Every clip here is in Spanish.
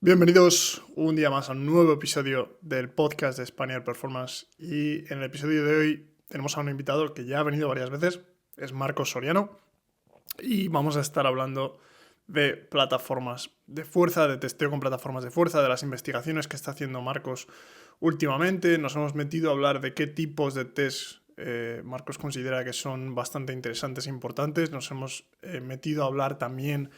Bienvenidos un día más a un nuevo episodio del podcast de Spaniard Performance, y en el episodio de hoy tenemos a un invitado que ya ha venido varias veces, es Marcos Soriano, y vamos a estar hablando de plataformas de fuerza, de testeo con plataformas de fuerza, de las investigaciones que está haciendo Marcos últimamente. Nos hemos metido a hablar de qué tipos de test Marcos considera que son bastante interesantes e importantes. Nos hemos metido a hablar también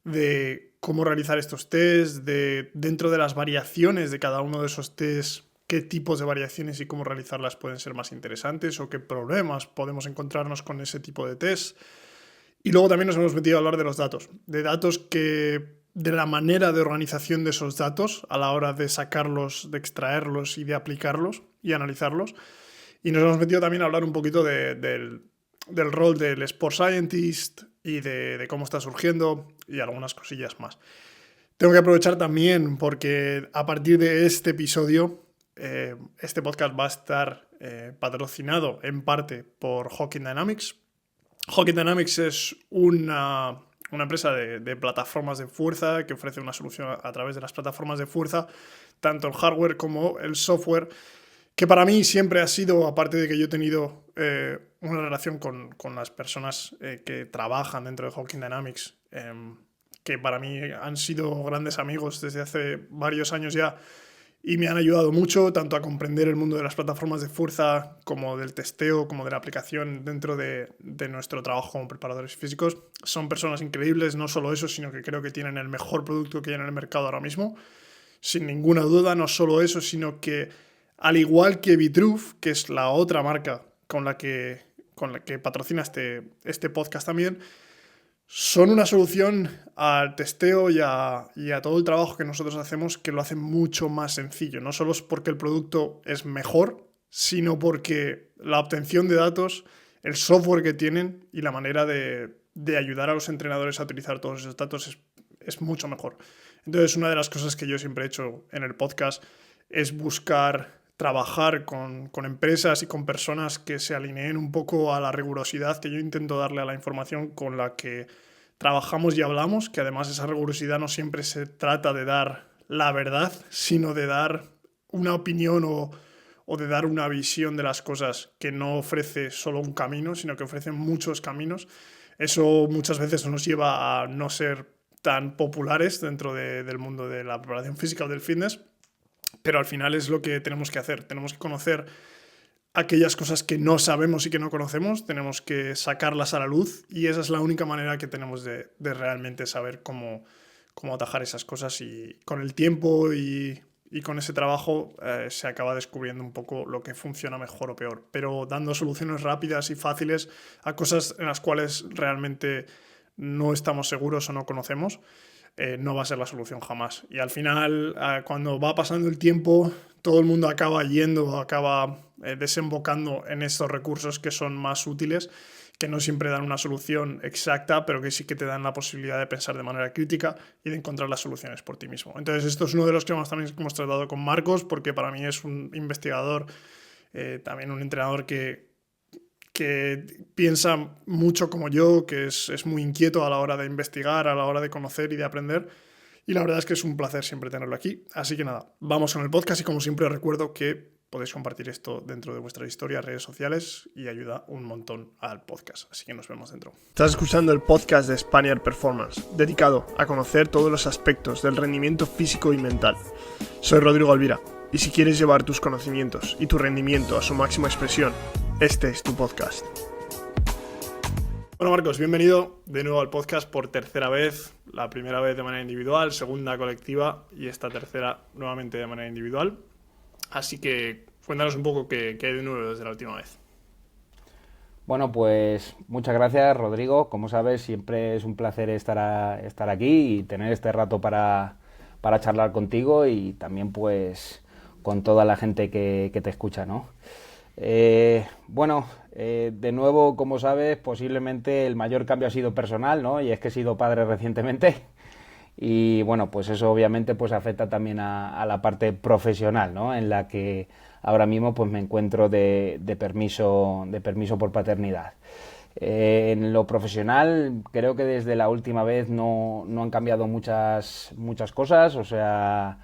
de cómo realizar estos tests, de dentro de las variaciones de cada uno de esos tests, qué tipos de variaciones y cómo realizarlas pueden ser más interesantes o qué problemas podemos encontrarnos con ese tipo de test. Y luego también nos hemos metido a hablar de los datos, de la manera de organización de esos datos a la hora de sacarlos, de extraerlos y de aplicarlos y analizarlos. Y nos hemos metido también a hablar un poquito del rol del Sport Scientist y de cómo está surgiendo y algunas cosillas más. Tengo que aprovechar también porque a partir de este episodio, este podcast va a estar patrocinado en parte por Hawking Dynamics. Hawking Dynamics es una empresa de plataformas de fuerza que ofrece una solución a través de las plataformas de fuerza, tanto el hardware como el software, que para mí siempre ha sido, aparte de que yo he tenido una relación con las personas que trabajan dentro de Hawking Dynamics, que para mí han sido grandes amigos desde hace varios años ya y me han ayudado mucho tanto a comprender el mundo de las plataformas de fuerza como del testeo, como de la aplicación dentro de nuestro trabajo como preparadores físicos. Son personas increíbles, no solo eso, sino que creo que tienen el mejor producto que hay en el mercado ahora mismo, sin ninguna duda. No solo eso, sino que al igual que Vitruve, que es la otra marca con la que patrocina este podcast también, son una solución al testeo y a todo el trabajo que nosotros hacemos, que lo hacen mucho más sencillo. No solo es porque el producto es mejor, sino porque la obtención de datos, el software que tienen y la manera de ayudar a los entrenadores a utilizar todos esos datos es mucho mejor. Entonces, una de las cosas que yo siempre he hecho en el podcast es buscar trabajar con empresas y con personas que se alineen un poco a la rigurosidad que yo intento darle a la información con la que trabajamos y hablamos, que además esa rigurosidad no siempre se trata de dar la verdad, sino de dar una opinión o de dar una visión de las cosas que no ofrece solo un camino, sino que ofrece muchos caminos. Eso muchas veces nos lleva a no ser tan populares dentro del mundo de la preparación física o del fitness, pero al final es lo que tenemos que hacer. Tenemos que conocer aquellas cosas que no sabemos y que no conocemos, tenemos que sacarlas a la luz, y esa es la única manera que tenemos de realmente saber cómo atajar esas cosas, y con el tiempo y con ese trabajo se acaba descubriendo un poco lo que funciona mejor o peor, pero dando soluciones rápidas y fáciles a cosas en las cuales realmente no estamos seguros o no conocemos. No va a ser la solución jamás. Y al final, cuando va pasando el tiempo, todo el mundo acaba desembocando en estos recursos que son más útiles, que no siempre dan una solución exacta, pero que sí que te dan la posibilidad de pensar de manera crítica y de encontrar las soluciones por ti mismo. Entonces, esto es uno de los temas también que hemos tratado con Marcos, porque para mí es un investigador, también un entrenador que piensa mucho como yo, que es muy inquieto a la hora de investigar, a la hora de conocer y de aprender. Y la verdad es que es un placer siempre tenerlo aquí. Así que nada, vamos con el podcast, y como siempre os recuerdo que podéis compartir esto dentro de vuestras historias, redes sociales, y ayuda un montón al podcast. Así que nos vemos dentro. Estás escuchando el podcast de Spaniard Performance, dedicado a conocer todos los aspectos del rendimiento físico y mental. Soy Rodrigo Alvira, y si quieres llevar tus conocimientos y tu rendimiento a su máxima expresión, este es tu podcast. Bueno, Marcos, bienvenido de nuevo al podcast por tercera vez. La primera vez de manera individual, segunda colectiva, y esta tercera nuevamente de manera individual. Así que cuéntanos un poco qué hay de nuevo desde la última vez. Bueno, pues muchas gracias, Rodrigo. Como sabes, siempre es un placer estar aquí y tener este rato para charlar contigo, y también pues con toda la gente que te escucha, ¿no? De nuevo, como sabes, posiblemente el mayor cambio ha sido personal, ¿no? Y es que he sido padre recientemente. Y bueno, pues eso obviamente pues afecta también a la parte profesional, ¿no? En la que ahora mismo pues me encuentro de permiso por paternidad. En lo profesional, creo que desde la última vez no han cambiado muchas cosas, o sea,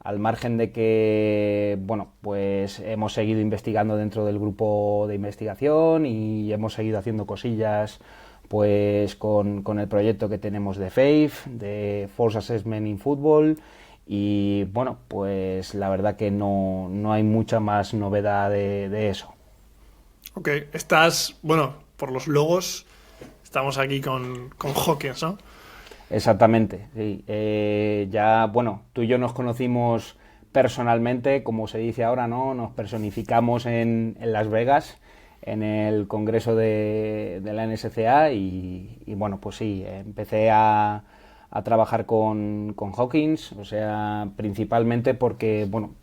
al margen de que, bueno, pues hemos seguido investigando dentro del grupo de investigación y hemos seguido haciendo cosillas pues con el proyecto que tenemos de FAIF, de Force Assessment in Football, y bueno, pues la verdad que no hay mucha más novedad de eso. Ok, bueno, por los logos, estamos aquí con Hawkins, ¿no? Exactamente, sí. Ya, bueno, tú y yo nos conocimos personalmente, como se dice ahora, ¿no? Nos personificamos en Las Vegas, en el congreso de la NSCA y bueno, pues sí, empecé a trabajar con Hawkins, o sea, principalmente porque, bueno,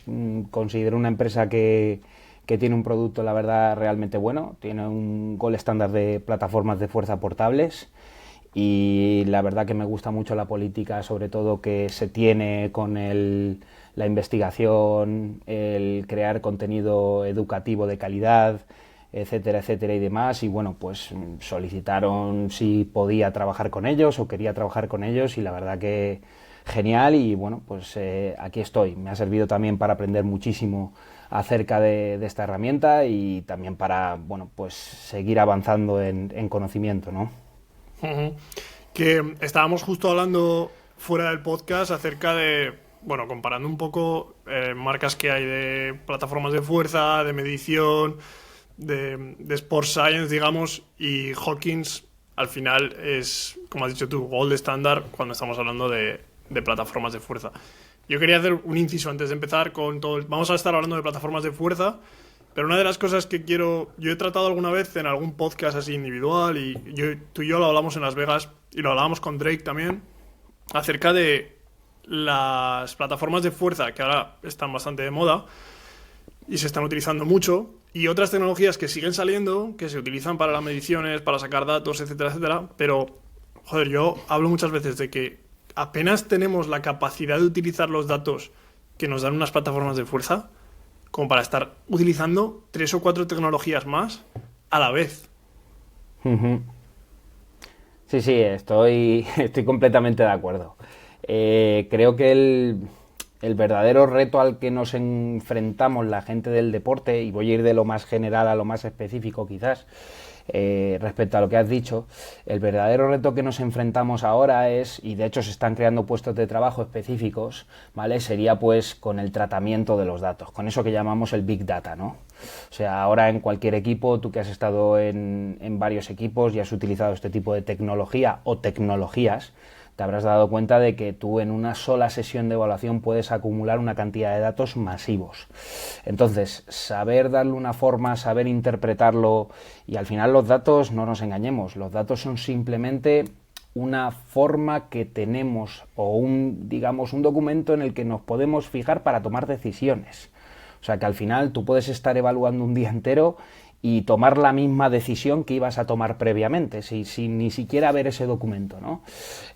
considero una empresa que tiene un producto, la verdad, realmente bueno, tiene un gold estándar de plataformas de fuerza portables y la verdad que me gusta mucho la política, sobre todo que se tiene con la investigación, el crear contenido educativo de calidad, etcétera, etcétera y demás. Y bueno, pues solicitaron si podía trabajar con ellos o quería trabajar con ellos y la verdad que genial y bueno, pues aquí estoy. Me ha servido también para aprender muchísimo acerca de esta herramienta y también para, bueno, pues seguir avanzando en conocimiento, ¿no? Uh-huh. Que estábamos justo hablando fuera del podcast acerca de, bueno, comparando un poco marcas que hay de plataformas de fuerza, de medición, de Sports Science, digamos, y Hawkins al final es, como has dicho tú, gold estándar cuando estamos hablando de plataformas de fuerza. Yo quería hacer un inciso antes de empezar con todo. Vamos a estar hablando de plataformas de fuerza, pero una de las cosas que yo he tratado alguna vez en algún podcast así individual, y tú y yo lo hablamos en Las Vegas, y lo hablábamos con Drake también, acerca de las plataformas de fuerza, que ahora están bastante de moda, y se están utilizando mucho, y otras tecnologías que siguen saliendo, que se utilizan para las mediciones, para sacar datos, etcétera, etcétera, pero, joder, yo hablo muchas veces de que apenas tenemos la capacidad de utilizar los datos que nos dan unas plataformas de fuerza como para estar utilizando 3 o 4 tecnologías más a la vez. Uh-huh. Sí, estoy completamente de acuerdo. Creo que el verdadero reto al que nos enfrentamos la gente del deporte, y voy a ir de lo más general a lo más específico quizás, respecto a lo que has dicho, el verdadero reto que nos enfrentamos ahora es, y de hecho se están creando puestos de trabajo específicos, ¿vale? Sería pues con el tratamiento de los datos, con eso que llamamos el Big Data, ¿no? O sea, ahora en cualquier equipo, tú que has estado en varios equipos y has utilizado este tipo de tecnología o tecnologías, te habrás dado cuenta de que tú en una sola sesión de evaluación puedes acumular una cantidad de datos masivos. Entonces, saber darle una forma, saber interpretarlo, y al final los datos, no nos engañemos, los datos son simplemente una forma que tenemos o digamos, un documento en el que nos podemos fijar para tomar decisiones. O sea que al final tú puedes estar evaluando un día entero y tomar la misma decisión que ibas a tomar previamente, sin ni siquiera ver ese documento, ¿no?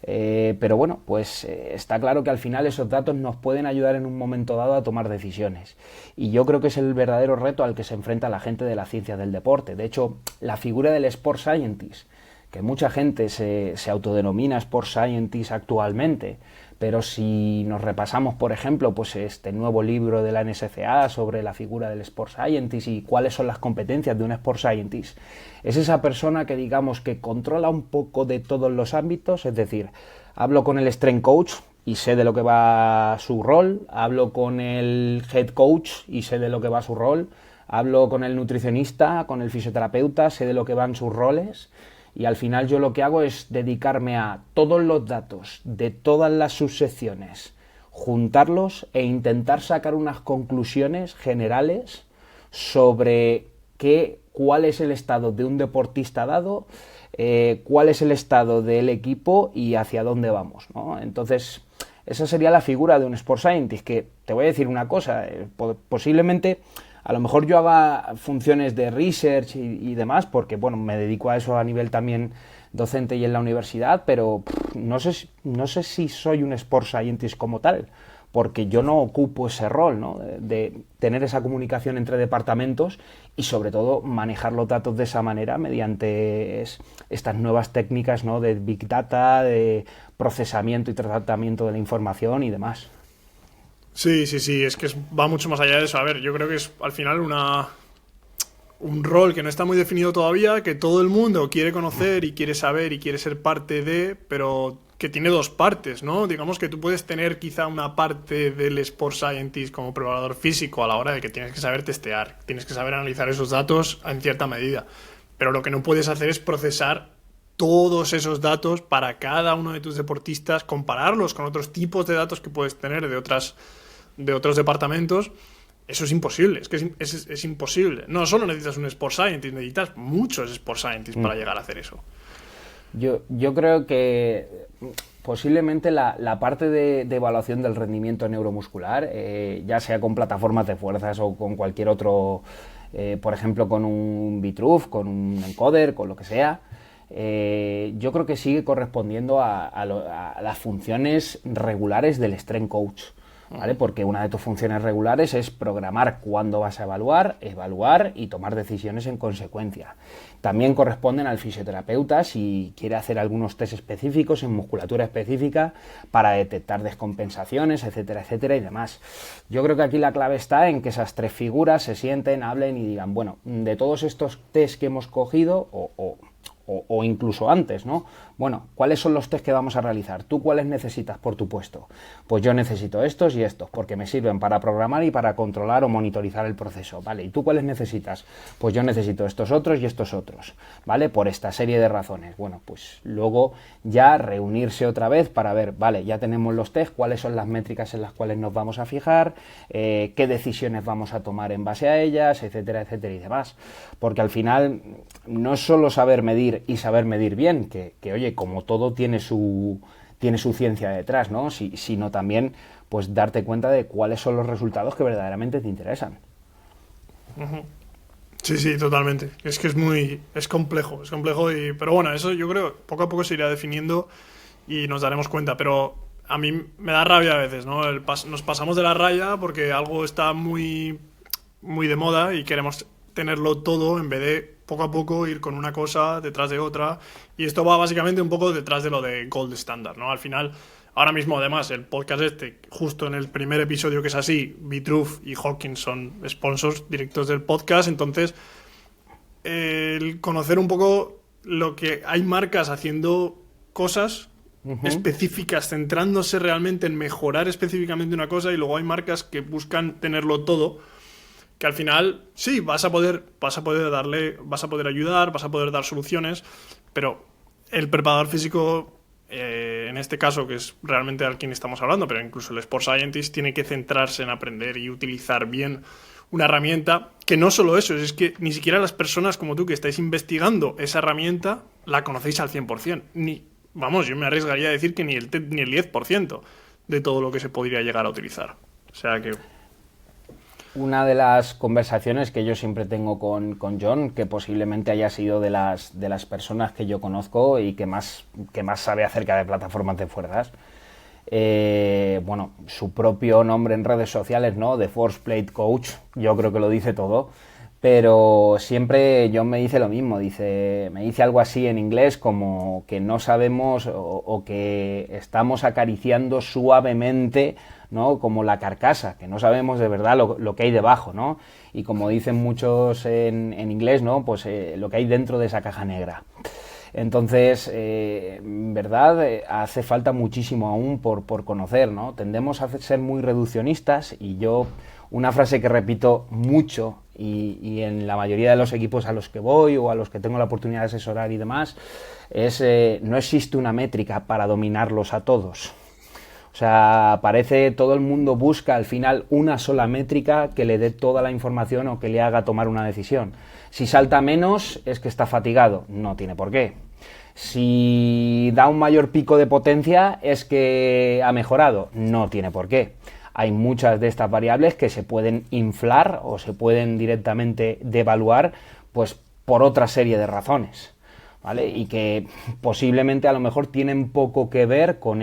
Pero bueno, pues está claro que al final esos datos nos pueden ayudar en un momento dado a tomar decisiones. Y yo creo que es el verdadero reto al que se enfrenta la gente de la ciencia del deporte. De hecho, la figura del Sports Scientist, que mucha gente se autodenomina Sports Scientist actualmente, pero si nos repasamos, por ejemplo, pues este nuevo libro de la NSCA sobre la figura del Sports Scientist y cuáles son las competencias de un Sports Scientist, es esa persona que digamos que controla un poco de todos los ámbitos, es decir, hablo con el strength coach y sé de lo que va su rol, hablo con el head coach y sé de lo que va su rol, hablo con el nutricionista, con el fisioterapeuta, sé de lo que van sus roles. Y al final yo lo que hago es dedicarme a todos los datos de todas las subsecciones, juntarlos e intentar sacar unas conclusiones generales sobre cuál es el estado de un deportista dado, cuál es el estado del equipo y hacia dónde vamos, ¿no? Entonces, esa sería la figura de un Sports Scientist, que te voy a decir una cosa, posiblemente a lo mejor yo haga funciones de research y demás, porque bueno, me dedico a eso a nivel también docente y en la universidad, pero no sé si soy un Sports Scientist como tal, porque yo no ocupo ese rol, ¿no? De tener esa comunicación entre departamentos y sobre todo manejar los datos de esa manera mediante estas nuevas técnicas, ¿no? De Big Data, de procesamiento y tratamiento de la información y demás. Sí, es que va mucho más allá de eso. A ver, yo creo que es al final un rol que no está muy definido todavía, que todo el mundo quiere conocer y quiere saber y quiere ser parte de, pero que tiene dos partes, ¿no? Digamos que tú puedes tener quizá una parte del Sport Scientist como preparador físico a la hora de que tienes que saber testear, tienes que saber analizar esos datos en cierta medida, pero lo que no puedes hacer es procesar todos esos datos para cada uno de tus deportistas, compararlos con otros tipos de datos que puedes tener de otros departamentos. Eso es imposible, es que es imposible. No solo necesitas un Sport Scientist, necesitas muchos Sport Scientists para llegar a hacer eso. Yo creo que posiblemente la parte de evaluación del rendimiento neuromuscular, ya sea con plataformas de fuerzas o con cualquier otro, por ejemplo con un Vitruve, con un encoder, con lo que sea, yo creo que sigue correspondiendo a las funciones regulares del strength coach, ¿vale? Porque una de tus funciones regulares es programar cuándo vas a evaluar y tomar decisiones en consecuencia. También corresponden al fisioterapeuta si quiere hacer algunos test específicos en musculatura específica para detectar descompensaciones, etcétera, etcétera y demás. Yo creo que aquí la clave está en que esas tres figuras se sienten, hablen y digan, bueno, de todos estos test que hemos cogido o incluso antes, ¿no? Bueno, ¿cuáles son los test que vamos a realizar? ¿Tú cuáles necesitas por tu puesto? Pues yo necesito estos y estos, porque me sirven para programar y para controlar o monitorizar el proceso, ¿vale? ¿Y tú cuáles necesitas? Pues yo necesito estos otros y estos otros, ¿vale? Por esta serie de razones. Bueno, pues luego ya reunirse otra vez para ver, vale, ya tenemos los test, cuáles son las métricas en las cuales nos vamos a fijar, qué decisiones vamos a tomar en base a ellas, etcétera, etcétera y demás. Porque al final no es solo saber medir y saber medir bien, que oye, como todo tiene su ciencia detrás, ¿no? Sino también pues darte cuenta de cuáles son los resultados que verdaderamente te interesan. Uh-huh. Sí, totalmente. Es que es complejo, pero bueno, eso yo creo poco a poco se irá definiendo y nos daremos cuenta, pero a mí me da rabia a veces, ¿no? Nos pasamos de la raya porque algo está muy, muy de moda y queremos tenerlo todo en vez de poco a poco ir con una cosa detrás de otra, y esto va básicamente un poco detrás de lo de Gold Standard, ¿no? Al final, ahora mismo además el podcast justo en el primer episodio que es así, Vitruve y Hawkins son sponsors directos del podcast, entonces el conocer un poco lo que hay marcas haciendo cosas específicas, centrándose realmente en mejorar específicamente una cosa, y luego hay marcas que buscan tenerlo todo, que al final sí, vas a poder ayudar, vas a poder dar soluciones, pero el preparador físico, en este caso, que es realmente al quien estamos hablando, pero incluso el Sport Scientist, tiene que centrarse en aprender y utilizar bien una herramienta, que no solo eso, es que ni siquiera las personas como tú que estáis investigando esa herramienta la conocéis al 100%. Yo me arriesgaría a decir que ni el 10% de todo lo que se podría llegar a utilizar. O sea que... Una de las conversaciones que yo siempre tengo con John, que posiblemente haya sido de las personas que yo conozco y que más sabe acerca de plataformas de fuerzas, su propio nombre en redes sociales, ¿no? The Force Plate Coach, yo creo que lo dice todo, pero siempre John me dice lo mismo, me dice algo así en inglés como que no sabemos o que estamos acariciando suavemente, ¿no? Como la carcasa, que no sabemos de verdad lo que hay debajo, ¿no? Y como dicen muchos en inglés, ¿no? Pues lo que hay dentro de esa caja negra. Entonces, en verdad, hace falta muchísimo aún por conocer, ¿no? Tendemos a ser muy reduccionistas, y yo, una frase que repito mucho y en la mayoría de los equipos a los que voy o a los que tengo la oportunidad de asesorar y demás, es no existe una métrica para dominarlos a todos. O sea, todo el mundo busca al final una sola métrica que le dé toda la información o que le haga tomar una decisión. Si salta menos es que está fatigado, no tiene por qué. Si da un mayor pico de potencia es que ha mejorado, no tiene por qué. Hay muchas de estas variables que se pueden inflar o se pueden directamente devaluar, pues por otra serie de razones, ¿vale? Y que posiblemente a lo mejor tienen poco que ver con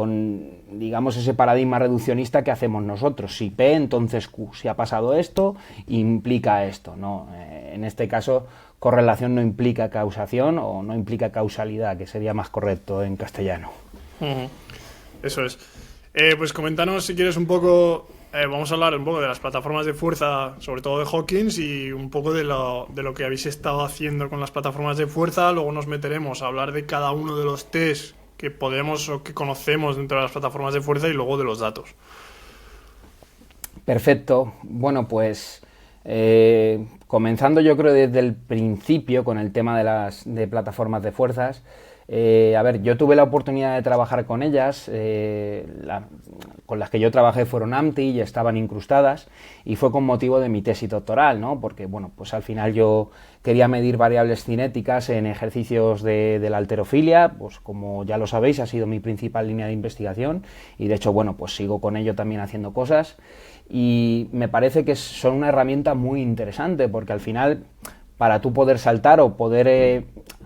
digamos, ese paradigma reduccionista que hacemos nosotros. Si P, entonces Q. Si ha pasado esto, implica esto, ¿no? En este caso, correlación no implica causación o no implica causalidad, que sería más correcto en castellano. Eso es. Pues coméntanos si quieres un poco, vamos a hablar un poco de las plataformas de fuerza, sobre todo de Hawkins, y un poco de lo que habéis estado haciendo con las plataformas de fuerza. Luego nos meteremos a hablar de cada uno de los test que podemos o que conocemos dentro de las plataformas de fuerza y luego de los datos. Perfecto. Bueno, pues comenzando yo creo desde el principio con el tema de plataformas de fuerzas. A ver, yo tuve la oportunidad de trabajar con ellas, con las que yo trabajé fueron AMTI y estaban incrustadas, y fue con motivo de mi tesis doctoral, ¿no? Porque, bueno, pues al final yo quería medir variables cinéticas en ejercicios de la halterofilia, pues como ya lo sabéis, ha sido mi principal línea de investigación, y de hecho, bueno, pues sigo con ello también haciendo cosas, y me parece que son una herramienta muy interesante, porque al final, para tú poder saltar o poder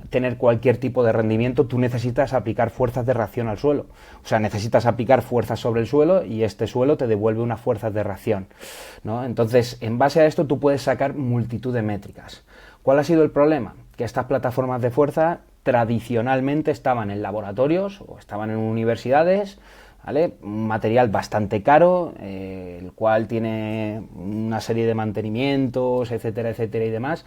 tener cualquier tipo de rendimiento, tú necesitas aplicar fuerzas de reacción al suelo. O sea, necesitas aplicar fuerzas sobre el suelo y este suelo te devuelve unas fuerzas de reacción, ¿no? Entonces, en base a esto, tú puedes sacar multitud de métricas. ¿Cuál ha sido el problema? Que estas plataformas de fuerza tradicionalmente estaban en laboratorios o estaban en universidades, ¿vale? Un material bastante caro, el cual tiene una serie de mantenimientos, etcétera, etcétera y demás,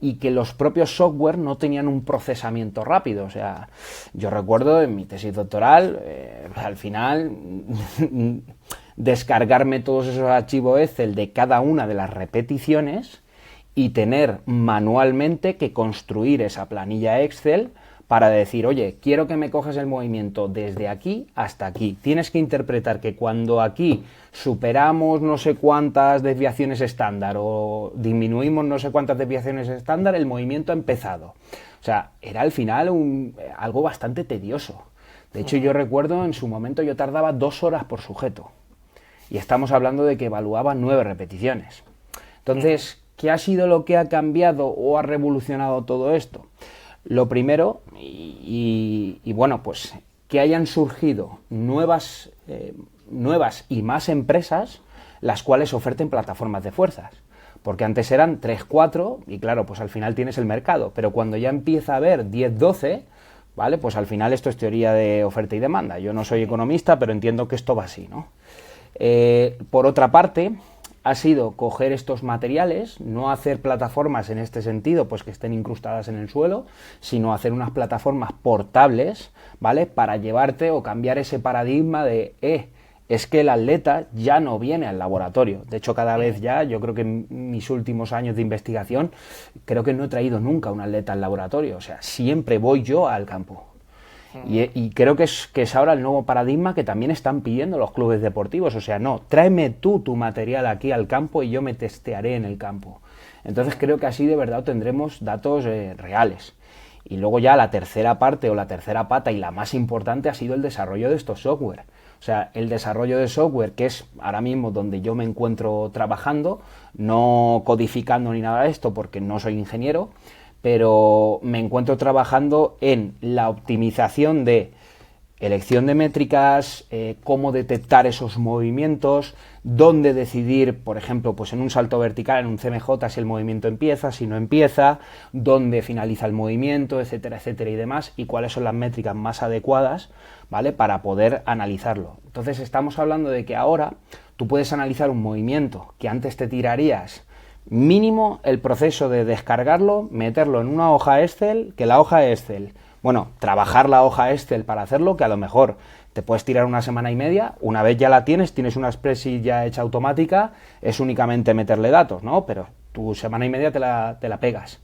y que los propios software no tenían un procesamiento rápido. O sea, yo recuerdo en mi tesis doctoral, al final, descargarme todos esos archivos Excel de cada una de las repeticiones y tener manualmente que construir esa planilla Excel para decir, oye, quiero que me cojas el movimiento desde aquí hasta aquí. Tienes que interpretar que cuando aquí superamos no sé cuántas desviaciones estándar o disminuimos no sé cuántas desviaciones estándar, el movimiento ha empezado. O sea, era al final algo bastante tedioso. De hecho, yo recuerdo en su momento yo tardaba 2 horas por sujeto. Y estamos hablando de que evaluaba 9 repeticiones. Entonces, ¿qué ha sido lo que ha cambiado o ha revolucionado todo esto? Lo primero, y bueno, pues que hayan surgido nuevas y más empresas las cuales oferten plataformas de fuerzas. Porque antes eran 3, 4 y claro, pues al final tienes el mercado. Pero cuando ya empieza a haber 10, 12, ¿vale? Pues al final esto es teoría de oferta y demanda. Yo no soy economista, pero entiendo que esto va así, ¿no? Por otra parte, ha sido coger estos materiales, no hacer plataformas en este sentido, pues que estén incrustadas en el suelo, sino hacer unas plataformas portables, ¿vale? Para llevarte o cambiar ese paradigma de, es que el atleta ya no viene al laboratorio. De hecho, cada vez ya, yo creo que en mis últimos años de investigación, creo que no he traído nunca un atleta al laboratorio. O sea, siempre voy yo al campo. Y creo que es ahora el nuevo paradigma que también están pidiendo los clubes deportivos. O sea, no, tráeme tú tu material aquí al campo y yo me testearé en el campo. Entonces creo que así de verdad tendremos datos reales. Y luego ya la tercera parte o la tercera pata y la más importante ha sido el desarrollo de estos software. O sea, el desarrollo de software, que es ahora mismo donde yo me encuentro trabajando, no codificando ni nada de esto porque no soy ingeniero, pero me encuentro trabajando en la optimización de elección de métricas, cómo detectar esos movimientos, dónde decidir, por ejemplo, pues en un salto vertical, en un CMJ, si el movimiento empieza, si no empieza, dónde finaliza el movimiento, etcétera, etcétera y demás, y cuáles son las métricas más adecuadas, ¿vale? Para poder analizarlo. Entonces estamos hablando de que ahora tú puedes analizar un movimiento que antes te tirarías mínimo el proceso de descargarlo, meterlo en una hoja Excel, que la hoja Excel, bueno, trabajar la hoja Excel para hacerlo, que a lo mejor te puedes tirar una semana y media, una vez ya la tienes una spreadsheet ya hecha automática, es únicamente meterle datos, ¿no? Pero tu semana y media te la pegas.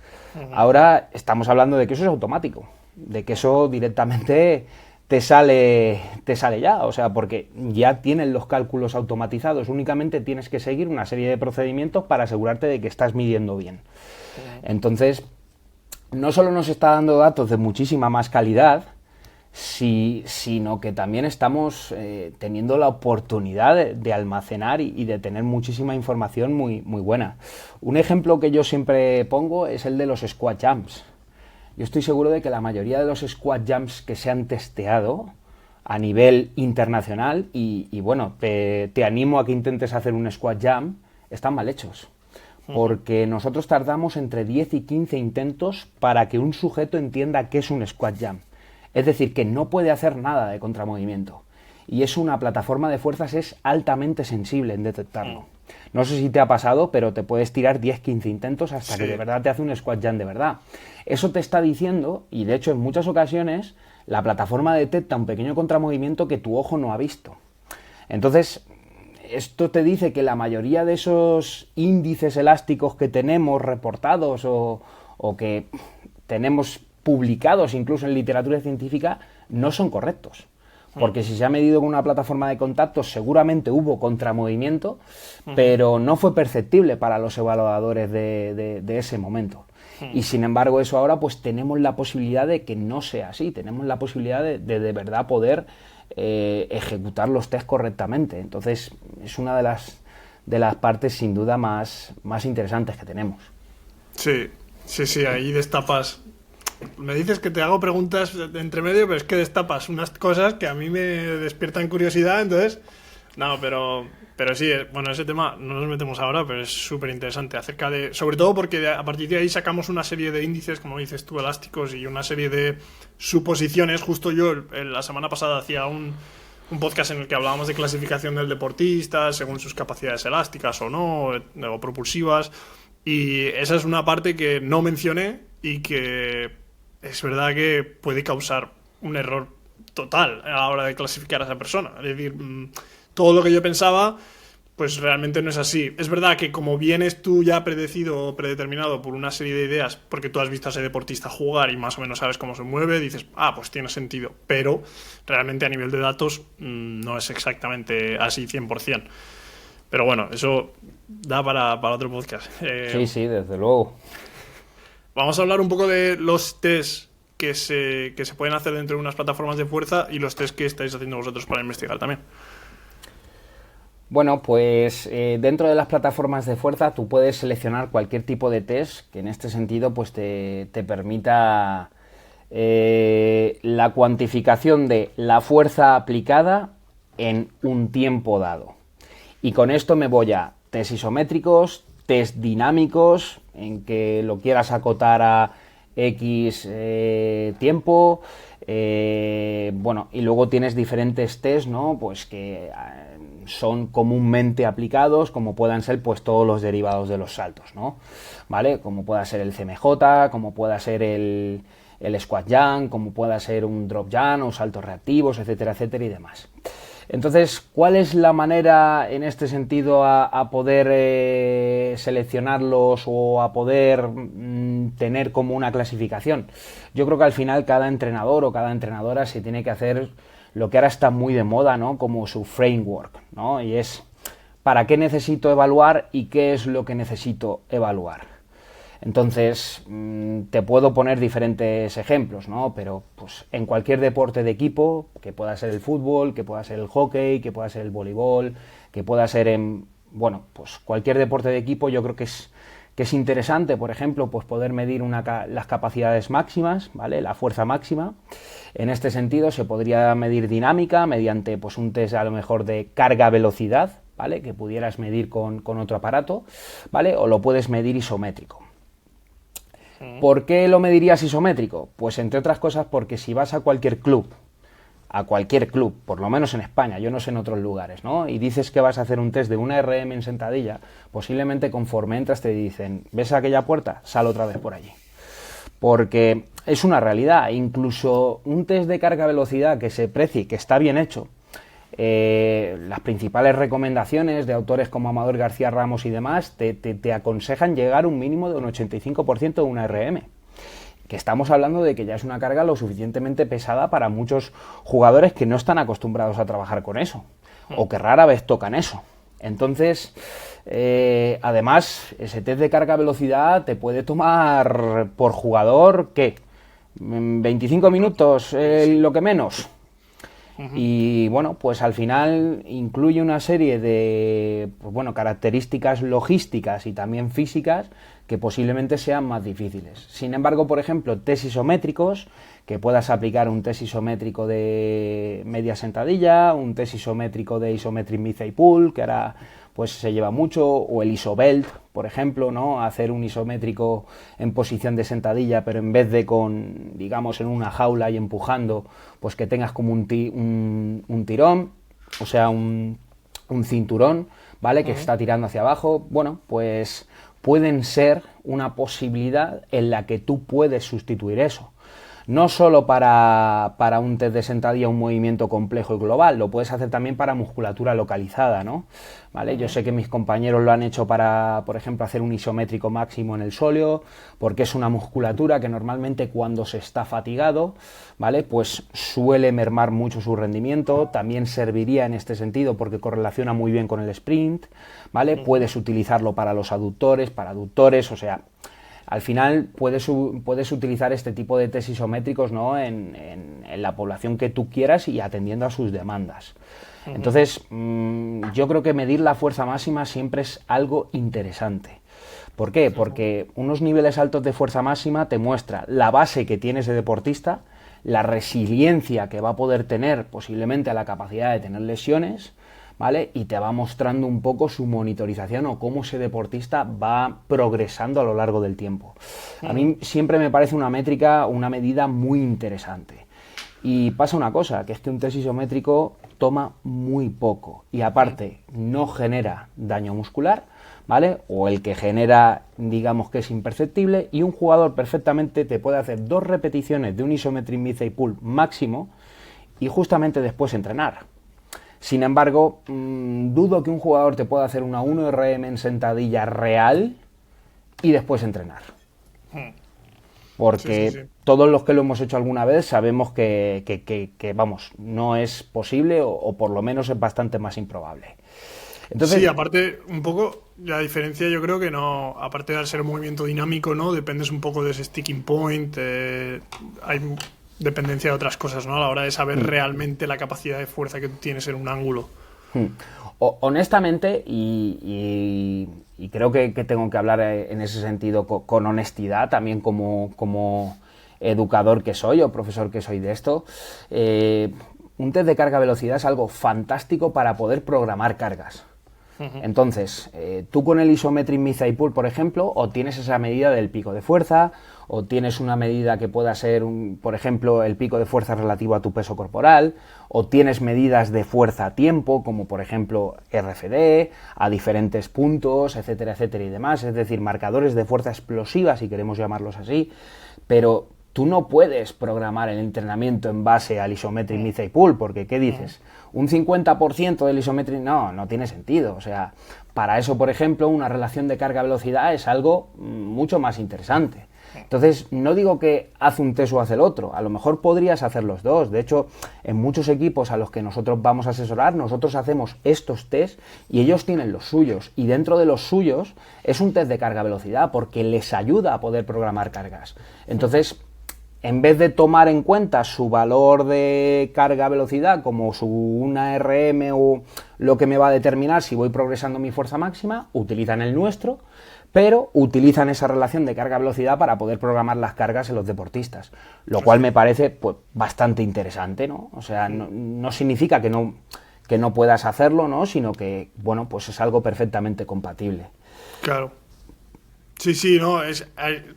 Ahora estamos hablando de que eso es automático, de que eso directamente te sale ya, o sea, porque ya tienen los cálculos automatizados, únicamente tienes que seguir una serie de procedimientos para asegurarte de que estás midiendo bien. Entonces, no solo nos está dando datos de muchísima más calidad, sino que también estamos teniendo la oportunidad de almacenar y de tener muchísima información muy, muy buena. Un ejemplo que yo siempre pongo es el de los squat jumps. Yo estoy seguro de que la mayoría de los squat jumps que se han testeado a nivel internacional y bueno, te animo a que intentes hacer un squat jump, están mal hechos. Porque nosotros tardamos entre 10 y 15 intentos para que un sujeto entienda qué es un squat jump. Es decir, que no puede hacer nada de contramovimiento. Y es una plataforma de fuerzas, es altamente sensible en detectarlo. No sé si te ha pasado, pero te puedes tirar 10-15 intentos hasta que de verdad te hace un squat jump de verdad. Eso te está diciendo, y de hecho en muchas ocasiones, la plataforma detecta un pequeño contramovimiento que tu ojo no ha visto. Entonces, esto te dice que la mayoría de esos índices elásticos que tenemos reportados o que tenemos publicados incluso en literatura científica no son correctos. Porque si se ha medido con una plataforma de contacto seguramente hubo contramovimiento, pero no fue perceptible para los evaluadores de ese momento. Y sin embargo eso ahora pues tenemos la posibilidad de que no sea así, tenemos la posibilidad de verdad poder ejecutar los test correctamente. Entonces es una de las partes sin duda más interesantes que tenemos. Sí, ahí destapas. Me dices que te hago preguntas de entre medio, pero es que destapas unas cosas que a mí me despiertan curiosidad, entonces... No, pero sí, bueno, ese tema no nos metemos ahora, pero es súper interesante acerca de... Sobre todo porque a partir de ahí sacamos una serie de índices, como dices tú, elásticos y una serie de suposiciones. Justo yo la semana pasada hacía un podcast en el que hablábamos de clasificación del deportista, según sus capacidades elásticas o no, o propulsivas, y esa es una parte que no mencioné y que es verdad que puede causar un error total a la hora de clasificar a esa persona. Es decir, todo lo que yo pensaba, pues realmente no es así. Es verdad que como vienes tú ya predecido o predeterminado por una serie de ideas, porque tú has visto a ese deportista jugar y más o menos sabes cómo se mueve, dices, pues tiene sentido. Pero realmente a nivel de datos no es exactamente así 100%. Pero bueno, eso da para otro podcast. Sí, desde luego. Vamos a hablar un poco de los test que se pueden hacer dentro de unas plataformas de fuerza y los test que estáis haciendo vosotros para investigar también. Bueno, pues dentro de las plataformas de fuerza tú puedes seleccionar cualquier tipo de test que en este sentido pues te permita la cuantificación de la fuerza aplicada en un tiempo dado. Y con esto me voy a test isométricos, test dinámicos, en que lo quieras acotar a X tiempo, bueno, y luego tienes diferentes test, ¿no? Pues que son comúnmente aplicados, como puedan ser pues todos los derivados de los saltos, ¿no? ¿Vale? Como pueda ser el CMJ, como pueda ser el squat jump, como pueda ser un drop jump o saltos reactivos, etcétera, etcétera y demás. Entonces, ¿cuál es la manera en este sentido a poder seleccionarlos o a poder tener como una clasificación? Yo creo que al final cada entrenador o cada entrenadora se tiene que hacer lo que ahora está muy de moda, ¿no? Como su framework, ¿no? Y es ¿para qué necesito evaluar y qué es lo que necesito evaluar? Entonces, te puedo poner diferentes ejemplos, ¿no? Pero pues, en cualquier deporte de equipo, que pueda ser el fútbol, que pueda ser el hockey, que pueda ser el voleibol, que pueda ser bueno, pues cualquier deporte de equipo, yo creo que es interesante, por ejemplo, pues poder medir las capacidades máximas, ¿vale? La fuerza máxima. En este sentido, se podría medir dinámica mediante pues, un test a lo mejor de carga-velocidad, ¿vale? Que pudieras medir con otro aparato, ¿vale? O lo puedes medir isométrico. ¿Por qué lo medirías isométrico? Pues entre otras cosas porque si vas a cualquier club, por lo menos en España, yo no sé en otros lugares, ¿no? Y dices que vas a hacer un test de una RM en sentadilla, posiblemente conforme entras te dicen, ¿ves aquella puerta? Sal otra vez por allí. Porque es una realidad, incluso un test de carga-velocidad que se precie, que está bien hecho, las principales recomendaciones de autores como Amador García Ramos y demás te aconsejan llegar a un mínimo de un 85% de una RM, que estamos hablando de que ya es una carga lo suficientemente pesada para muchos jugadores que no están acostumbrados a trabajar con eso o que rara vez tocan eso. Entonces, además, ese test de carga-velocidad te puede tomar por jugador, ¿qué? 25 minutos, lo que menos. Y bueno, pues al final incluye una serie de pues bueno, características logísticas y también físicas que posiblemente sean más difíciles. Sin embargo, por ejemplo, test isométricos, que puedas aplicar un test isométrico de media sentadilla, un test isométrico de isometric midthigh pull, que ahora pues se lleva mucho, o el isobelt, por ejemplo, ¿no? Hacer un isométrico en posición de sentadilla, pero en vez de con, digamos, en una jaula y empujando, pues que tengas como un tirón, o sea, un cinturón, ¿vale? Que está tirando hacia abajo. Bueno, pues pueden ser una posibilidad en la que tú puedes sustituir eso. No solo para un test de sentadilla, un movimiento complejo y global, lo puedes hacer también para musculatura localizada, ¿no? ¿Vale? Yo sé que mis compañeros lo han hecho para, por ejemplo, hacer un isométrico máximo en el sóleo, porque es una musculatura que normalmente cuando se está fatigado, ¿vale? Pues suele mermar mucho su rendimiento. También serviría en este sentido porque correlaciona muy bien con el sprint, ¿vale? Puedes utilizarlo para los aductores, para aductores, o sea, al final puedes utilizar este tipo de test isométricos, ¿no? en la población que tú quieras y atendiendo a sus demandas. Entonces, yo creo que medir la fuerza máxima siempre es algo interesante. ¿Por qué? Porque unos niveles altos de fuerza máxima te muestra la base que tiene ese deportista, la resiliencia que va a poder tener posiblemente a la capacidad de tener lesiones, ¿vale? Y te va mostrando un poco su monitorización o cómo ese deportista va progresando a lo largo del tiempo. A mí siempre me parece una métrica, una medida muy interesante. Y pasa una cosa, que es que un test isométrico toma muy poco y aparte no genera daño muscular, ¿vale? O el que genera, digamos que es imperceptible, y un jugador perfectamente te puede hacer 2 repeticiones de un isometric midthigh pull máximo y justamente después entrenar. Sin embargo, dudo que un jugador te pueda hacer una 1RM en sentadilla real y después entrenar. Porque todos los que lo hemos hecho alguna vez sabemos que vamos, no es posible o por lo menos es bastante más improbable. Entonces, sí, aparte, un poco, la diferencia yo creo que no, aparte de ser un movimiento dinámico, ¿no? Dependes un poco de ese sticking point, hay dependencia de otras cosas, ¿no? A la hora de saber realmente la capacidad de fuerza que tú tienes en un ángulo. Honestamente, y creo que tengo que hablar en ese sentido con honestidad, también como educador que soy o profesor que soy de esto, un test de carga-velocidad es algo fantástico para poder programar cargas. Entonces, tú con el isometric midthigh pull, por ejemplo, obtienes esa medida del pico de fuerza, o tienes una medida que pueda ser, por ejemplo, el pico de fuerza relativo a tu peso corporal, o tienes medidas de fuerza a tiempo, como por ejemplo RFD, a diferentes puntos, etcétera, etcétera y demás, es decir, marcadores de fuerza explosiva, si queremos llamarlos así, pero tú no puedes programar el entrenamiento en base al isometric midthigh pull, porque ¿qué dices? ¿Un 50% del isometric? No tiene sentido. O sea, para eso, por ejemplo, una relación de carga-velocidad es algo mucho más interesante. Entonces, no digo que haz un test o haz el otro, a lo mejor podrías hacer los dos. De hecho, en muchos equipos a los que nosotros vamos a asesorar, nosotros hacemos estos test y ellos tienen los suyos. Y dentro de los suyos es un test de carga-velocidad porque les ayuda a poder programar cargas. Entonces, en vez de tomar en cuenta su valor de carga-velocidad como su 1RM o lo que me va a determinar si voy progresando mi fuerza máxima, utilizan el nuestro, pero utilizan esa relación de carga-velocidad para poder programar las cargas en los deportistas, lo cual me parece pues bastante interesante, ¿no? O sea, no significa que no puedas hacerlo, ¿no? Sino que, bueno, pues es algo perfectamente compatible. Claro. Sí, no, es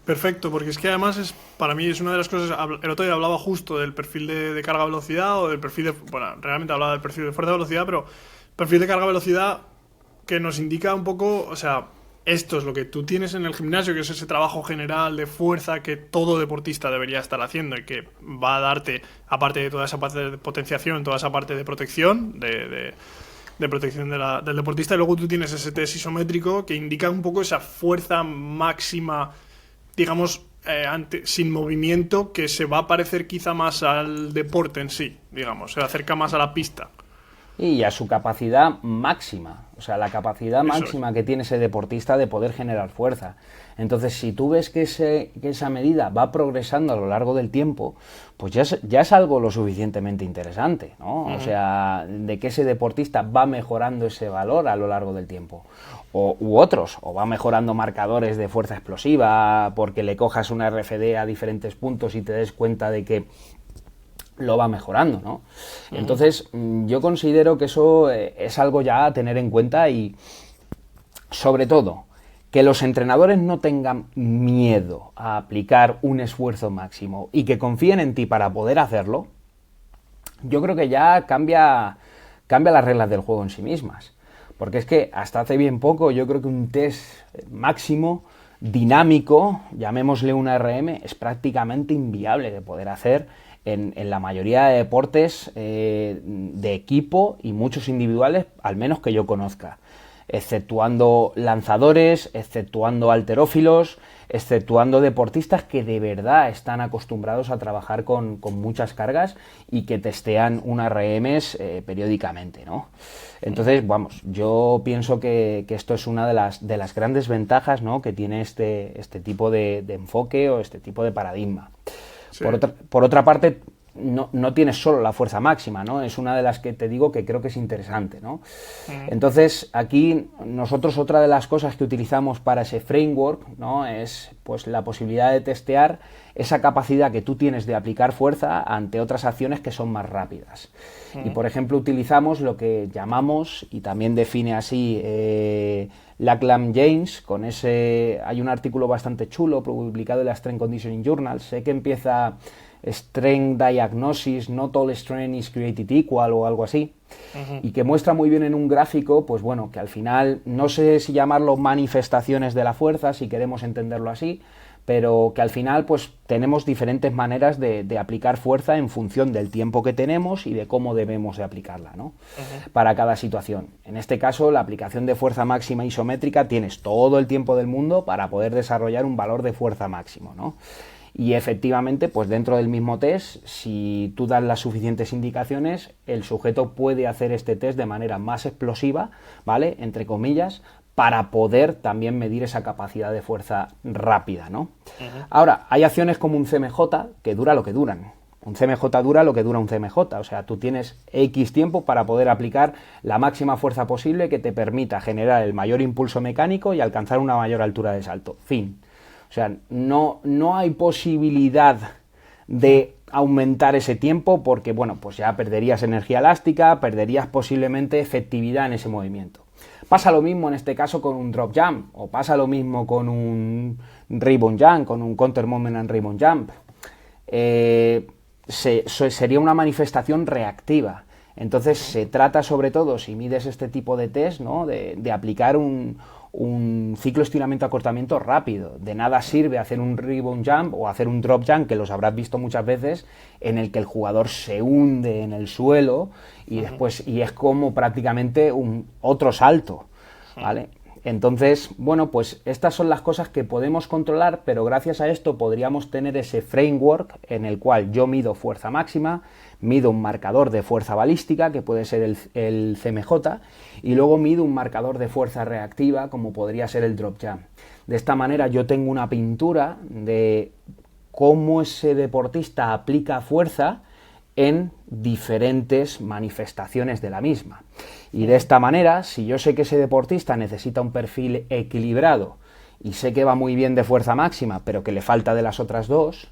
perfecto, porque es que además para mí es una de las cosas, el otro día hablaba justo del perfil de carga-velocidad o del perfil de, bueno, realmente hablaba del perfil de fuerza-velocidad, pero perfil de carga-velocidad que nos indica un poco, o sea, esto es lo que tú tienes en el gimnasio, que es ese trabajo general de fuerza que todo deportista debería estar haciendo y que va a darte, aparte de toda esa parte de potenciación, toda esa parte de protección, de protección del deportista, y luego tú tienes ese test isométrico que indica un poco esa fuerza máxima, digamos, sin movimiento, que se va a parecer quizá más al deporte en sí, digamos, se acerca más a la pista. y a su capacidad máxima, o sea, la capacidad máxima que tiene ese deportista de poder generar fuerza. Entonces, si tú ves que esa medida va progresando a lo largo del tiempo, pues ya es algo lo suficientemente interesante, ¿no? O sea, de que ese deportista va mejorando ese valor a lo largo del tiempo. U otros, o va mejorando marcadores de fuerza explosiva porque le cojas una RFD a diferentes puntos y te des cuenta de que lo va mejorando, ¿no? Entonces, yo considero que eso es algo ya a tener en cuenta y, sobre todo, que los entrenadores no tengan miedo a aplicar un esfuerzo máximo y que confíen en ti para poder hacerlo, yo creo que ya cambia las reglas del juego en sí mismas. Porque es que hasta hace bien poco yo creo que un test máximo dinámico, llamémosle una RM, es prácticamente inviable de poder hacer en la mayoría de deportes de equipo y muchos individuales, al menos que yo conozca, exceptuando lanzadores, exceptuando halterófilos, exceptuando deportistas que de verdad están acostumbrados a trabajar con muchas cargas y que testean unas RMs periódicamente, ¿no? Entonces, vamos, yo pienso que esto es una de las grandes ventajas, ¿no?, que tiene este tipo de enfoque o este tipo de paradigma. Sí. Por otra parte, no tienes solo la fuerza máxima, ¿no? Es una de las que te digo que creo que es interesante, ¿no? Entonces, aquí nosotros otra de las cosas que utilizamos para ese framework, ¿no?, es pues la posibilidad de testear esa capacidad que tú tienes de aplicar fuerza ante otras acciones que son más rápidas. Y, por ejemplo, utilizamos lo que llamamos, y también define así Lackland James, hay un artículo bastante chulo publicado en la Strength Conditioning Journal, sé que empieza Strength Diagnosis, Not All Strength is Created Equal o algo así, y que muestra muy bien en un gráfico, pues bueno, que al final, no sé si llamarlo manifestaciones de la fuerza, si queremos entenderlo así, pero que al final pues tenemos diferentes maneras de aplicar fuerza en función del tiempo que tenemos y de cómo debemos de aplicarla, ¿no? Para cada situación. En este caso, la aplicación de fuerza máxima isométrica, tienes todo el tiempo del mundo para poder desarrollar un valor de fuerza máximo, ¿no? Y efectivamente, pues dentro del mismo test, si tú das las suficientes indicaciones, el sujeto puede hacer este test de manera más explosiva, ¿vale?, entre comillas, para poder también medir esa capacidad de fuerza rápida, ¿no? Ahora, hay acciones como un CMJ que dura lo que duran. Un CMJ dura lo que dura un CMJ, o sea, tú tienes X tiempo para poder aplicar la máxima fuerza posible que te permita generar el mayor impulso mecánico y alcanzar una mayor altura de salto. Fin. O sea, no hay posibilidad de aumentar ese tiempo porque, bueno, pues ya perderías energía elástica, perderías posiblemente efectividad en ese movimiento. Pasa lo mismo en este caso con un drop jump, o pasa lo mismo con un rebound jump, con un counter moment and rebound jump. Sería una manifestación reactiva. Entonces se trata sobre todo, si mides este tipo de test, ¿no?, de aplicar un ciclo estiramiento-acortamiento rápido. De nada sirve hacer un rebound jump o hacer un drop jump, que los habrás visto muchas veces, en el que el jugador se hunde en el suelo y después es como prácticamente otro salto, ¿vale? Entonces, bueno, pues estas son las cosas que podemos controlar, pero gracias a esto podríamos tener ese framework en el cual yo mido fuerza máxima, mido un marcador de fuerza balística, que puede ser el CMJ, y luego mido un marcador de fuerza reactiva, como podría ser el drop jump. De esta manera yo tengo una pintura de cómo ese deportista aplica fuerza en diferentes manifestaciones de la misma. Y de esta manera, si yo sé que ese deportista necesita un perfil equilibrado y sé que va muy bien de fuerza máxima, pero que le falta de las otras dos,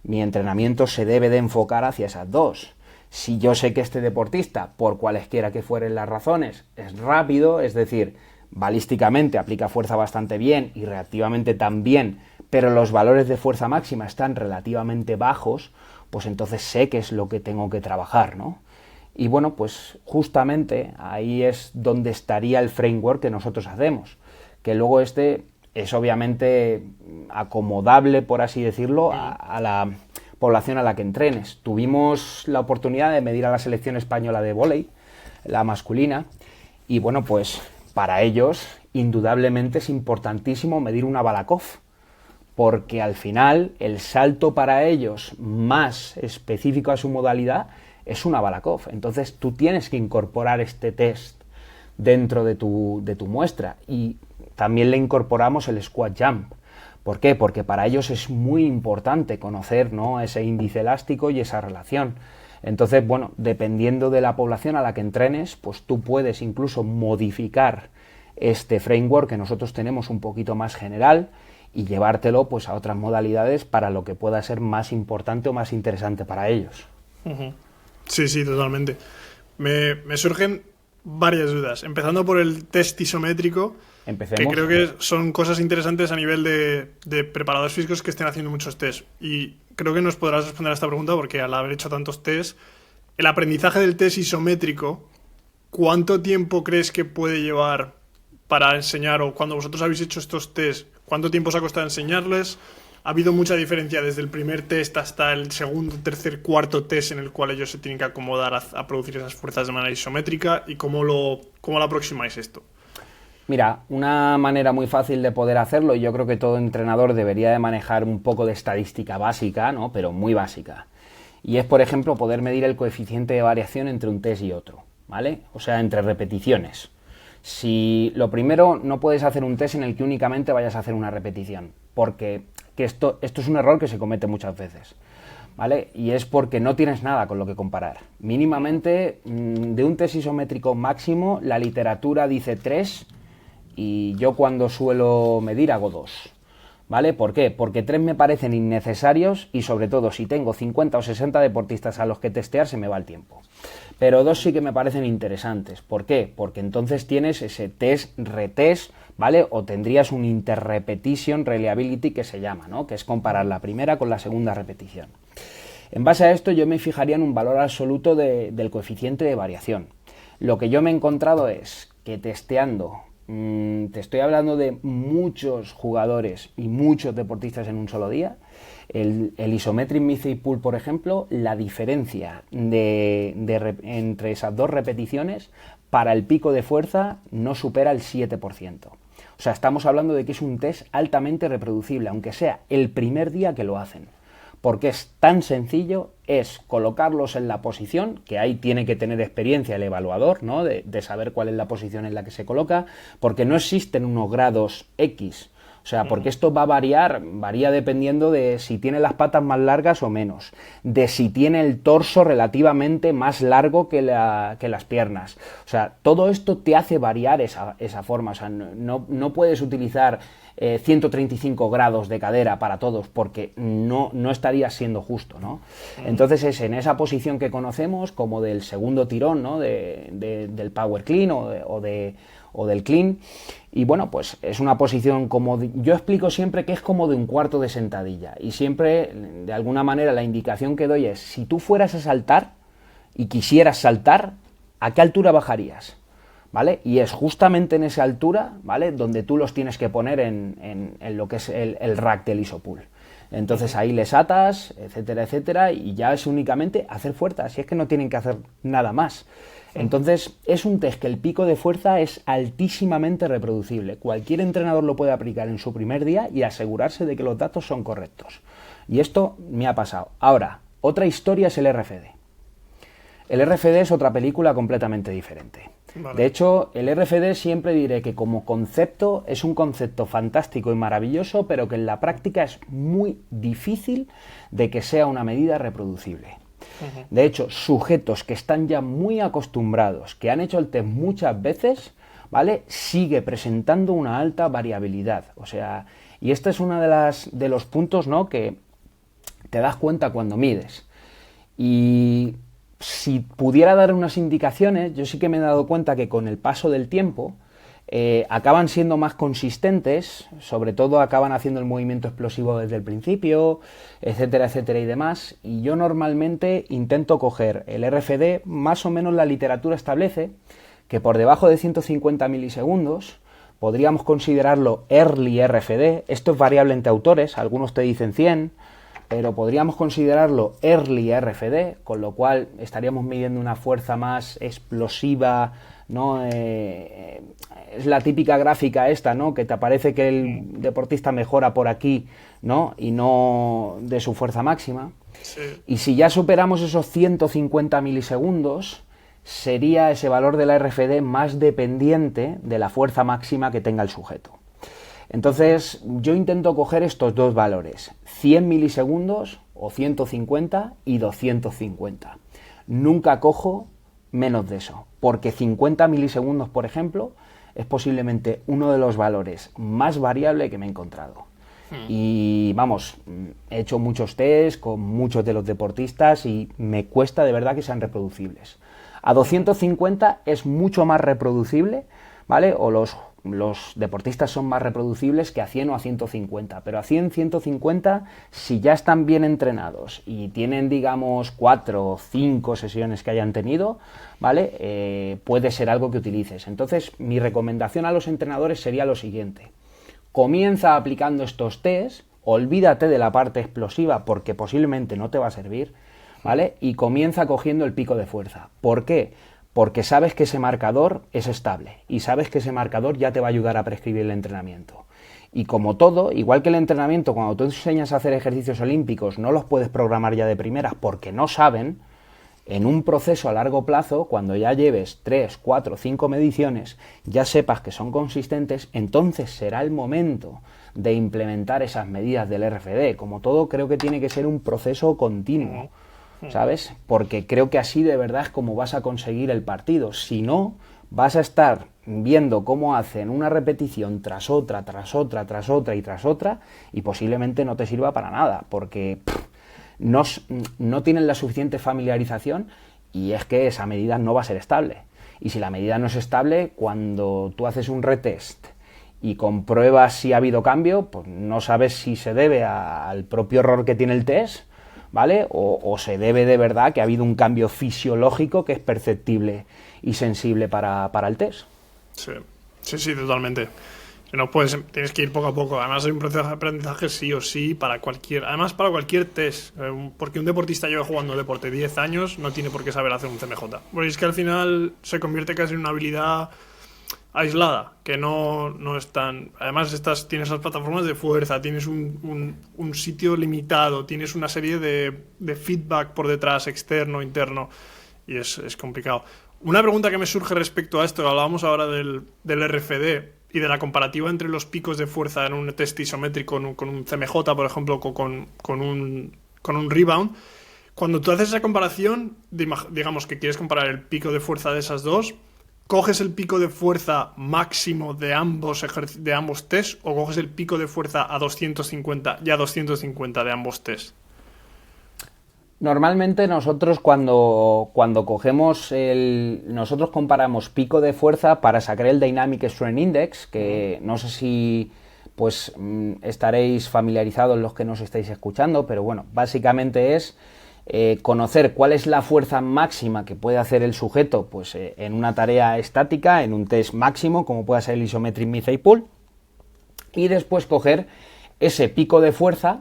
mi entrenamiento se debe de enfocar hacia esas dos. Si yo sé que este deportista, por cualesquiera que fueren las razones, es rápido, es decir, balísticamente aplica fuerza bastante bien y reactivamente también, pero los valores de fuerza máxima están relativamente bajos, pues entonces sé qué es lo que tengo que trabajar, ¿no? Y bueno, pues justamente ahí es donde estaría el framework que nosotros hacemos, que luego es obviamente acomodable, por así decirlo, a la población a la que entrenes. Tuvimos la oportunidad de medir a la selección española de vóley, la masculina, y bueno, pues para ellos indudablemente es importantísimo medir una Balakov, porque al final el salto para ellos más específico a su modalidad es una Balakov. Entonces tú tienes que incorporar este test dentro de tu muestra, y también le incorporamos el squat jump. ¿Por qué? Porque para ellos es muy importante conocer, ¿no?, ese índice elástico y esa relación. Entonces, bueno, dependiendo de la población a la que entrenes, pues tú puedes incluso modificar este framework que nosotros tenemos un poquito más general y llevártelo pues a otras modalidades para lo que pueda ser más importante o más interesante para ellos. Sí, totalmente. Me surgen varias dudas, empezando por el test isométrico. Empecemos. Que creo que son cosas interesantes a nivel de preparadores físicos que estén haciendo muchos test. Y creo que nos podrás responder a esta pregunta porque al haber hecho tantos test, el aprendizaje del test isométrico, ¿cuánto tiempo crees que puede llevar para enseñar? O cuando vosotros habéis hecho estos test, ¿cuánto tiempo os ha costado enseñarles? ¿Ha habido mucha diferencia desde el primer test hasta el segundo, tercer, cuarto test en el cual ellos se tienen que acomodar a producir esas fuerzas de manera isométrica? ¿Y cómo lo aproximáis esto? Mira, una manera muy fácil de poder hacerlo, y yo creo que todo entrenador debería de manejar un poco de estadística básica, ¿no?, pero muy básica. Y es, por ejemplo, poder medir el coeficiente de variación entre un test y otro, ¿vale? O sea, entre repeticiones. Si lo primero, no puedes hacer un test en el que únicamente vayas a hacer una repetición, porque esto es un error que se comete muchas veces, ¿vale? Y es porque no tienes nada con lo que comparar. Mínimamente, de un test isométrico máximo, la literatura dice 3, y yo cuando suelo medir hago 2, ¿vale? ¿Por qué? Porque 3 me parecen innecesarios y sobre todo si tengo 50 o 60 deportistas a los que testear se me va el tiempo. Pero 2 sí que me parecen interesantes. ¿Por qué? Porque entonces tienes ese test, retest, ¿vale? O tendrías un interrepetition reliability que se llama, ¿no?, que es comparar la primera con la segunda repetición. En base a esto yo me fijaría en un valor absoluto del coeficiente de variación. Lo que yo me he encontrado es que testeando, te estoy hablando de muchos jugadores y muchos deportistas en un solo día, el isometric midthigh pull, por ejemplo, la diferencia entre esas dos repeticiones para el pico de fuerza no supera el 7%. O sea, estamos hablando de que es un test altamente reproducible, aunque sea el primer día que lo hacen. Porque es tan sencillo, es colocarlos en la posición, que ahí tiene que tener experiencia el evaluador, ¿no?, de saber cuál es la posición en la que se coloca, porque no existen unos grados X. O sea, porque esto va a varía dependiendo de si tiene las patas más largas o menos, de si tiene el torso relativamente más largo que las piernas. O sea, todo esto te hace variar esa forma. O sea, no puedes utilizar 135 grados de cadera para todos porque no estaría siendo justo, ¿no? Entonces es en esa posición que conocemos como del segundo tirón, ¿no?, del power clean o del clean. Y bueno, pues es una posición como yo explico siempre que es como de un cuarto de sentadilla, y siempre de alguna manera la indicación que doy es: si tú fueras a saltar y quisieras saltar, ¿a qué altura bajarías? ¿Vale? Y es justamente en esa altura, ¿vale?, donde tú los tienes que poner en lo que es el rack del isopull. Entonces ahí les atas, etcétera, etcétera, y ya es únicamente hacer fuerza, si es que no tienen que hacer nada más. Entonces es un test que el pico de fuerza es altísimamente reproducible. Cualquier entrenador lo puede aplicar en su primer día y asegurarse de que los datos son correctos. Y esto me ha pasado. Ahora, otra historia es el RFD. El RFD es otra película completamente diferente. Vale. De hecho, el RFD siempre diré que como concepto es un concepto fantástico y maravilloso, pero que en la práctica es muy difícil de que sea una medida reproducible. De hecho, sujetos que están ya muy acostumbrados, que han hecho el test muchas veces, ¿vale?, sigue presentando una alta variabilidad. O sea, y este es uno de los puntos, ¿no?, que te das cuenta cuando mides. Y si pudiera dar unas indicaciones, yo sí que me he dado cuenta que con el paso del tiempo acaban siendo más consistentes, sobre todo acaban haciendo el movimiento explosivo desde el principio, etcétera, etcétera y demás. Y yo normalmente intento coger el RFD, más o menos la literatura establece que por debajo de 150 milisegundos podríamos considerarlo early RFD. Esto es variable entre autores, algunos te dicen 100, pero podríamos considerarlo early RFD, con lo cual estaríamos midiendo una fuerza más explosiva, ¿no? Es la típica gráfica esta, ¿no?, que te aparece que el deportista mejora por aquí, ¿no?, y no de su fuerza máxima. Sí. Y si ya superamos esos 150 milisegundos, sería ese valor de la RFD más dependiente de la fuerza máxima que tenga el sujeto. Entonces, yo intento coger estos dos valores, 100 milisegundos o 150 y 250. Nunca cojo menos de eso, porque 50 milisegundos, por ejemplo, es posiblemente uno de los valores más variables que me he encontrado. Y vamos, he hecho muchos test con muchos de los deportistas y me cuesta de verdad que sean reproducibles. A 250 es mucho más reproducible, ¿vale? O los deportistas son más reproducibles que a 100 o a 150, pero a 100, 150, si ya están bien entrenados y tienen, digamos, 4 o 5 sesiones que hayan tenido, ¿vale? Puede ser algo que utilices. Entonces, mi recomendación a los entrenadores sería lo siguiente. Comienza aplicando estos test, olvídate de la parte explosiva porque posiblemente no te va a servir, ¿vale? Y comienza cogiendo el pico de fuerza. ¿Por qué? Porque sabes que ese marcador es estable y sabes que ese marcador ya te va a ayudar a prescribir el entrenamiento. Y como todo, igual que el entrenamiento, cuando tú enseñas a hacer ejercicios olímpicos, no los puedes programar ya de primeras porque no saben. En un proceso a largo plazo, cuando ya lleves 3, 4, 5 mediciones, ya sepas que son consistentes, entonces será el momento de implementar esas medidas del RFD. Como todo, creo que tiene que ser un proceso continuo, ¿sabes? Porque creo que así de verdad es como vas a conseguir el partido. Si no, vas a estar viendo cómo hacen una repetición tras otra, tras otra, tras otra y tras otra, y posiblemente no te sirva para nada, porque no tienen la suficiente familiarización y es que esa medida no va a ser estable. Y si la medida no es estable, cuando tú haces un retest y compruebas si ha habido cambio, pues no sabes si se debe al propio error que tiene el test, ¿vale? O se debe de verdad que ha habido un cambio fisiológico que es perceptible y sensible para el test. Sí, sí, totalmente. No puedes, tienes que ir poco a poco. Además hay un proceso de aprendizaje sí o sí para cualquier test. Porque un deportista lleva jugando deporte 10 años, no tiene por qué saber hacer un CMJ. Porque es que al final se convierte casi en una habilidad aislada, que no es tan... Además tienes las plataformas de fuerza, tienes un sitio limitado, tienes una serie de feedback por detrás, externo, interno, y es complicado. Una pregunta que me surge respecto a esto, que hablábamos ahora del RFD y de la comparativa entre los picos de fuerza en un test isométrico con un CMJ, por ejemplo, con un rebound. Cuando tú haces esa comparación, digamos que quieres comparar el pico de fuerza de esas dos, ¿coges el pico de fuerza máximo de ambos tests o coges el pico de fuerza a 250 y a 250 de ambos tests? Normalmente nosotros cuando cogemos nosotros comparamos pico de fuerza para sacar el Dynamic Strength Index, que no sé si pues estaréis familiarizados los que nos estáis escuchando, pero bueno, básicamente es conocer cuál es la fuerza máxima que puede hacer el sujeto pues en una tarea estática, en un test máximo, como puede ser el Isometric Mid-Thigh Pull, y después coger ese pico de fuerza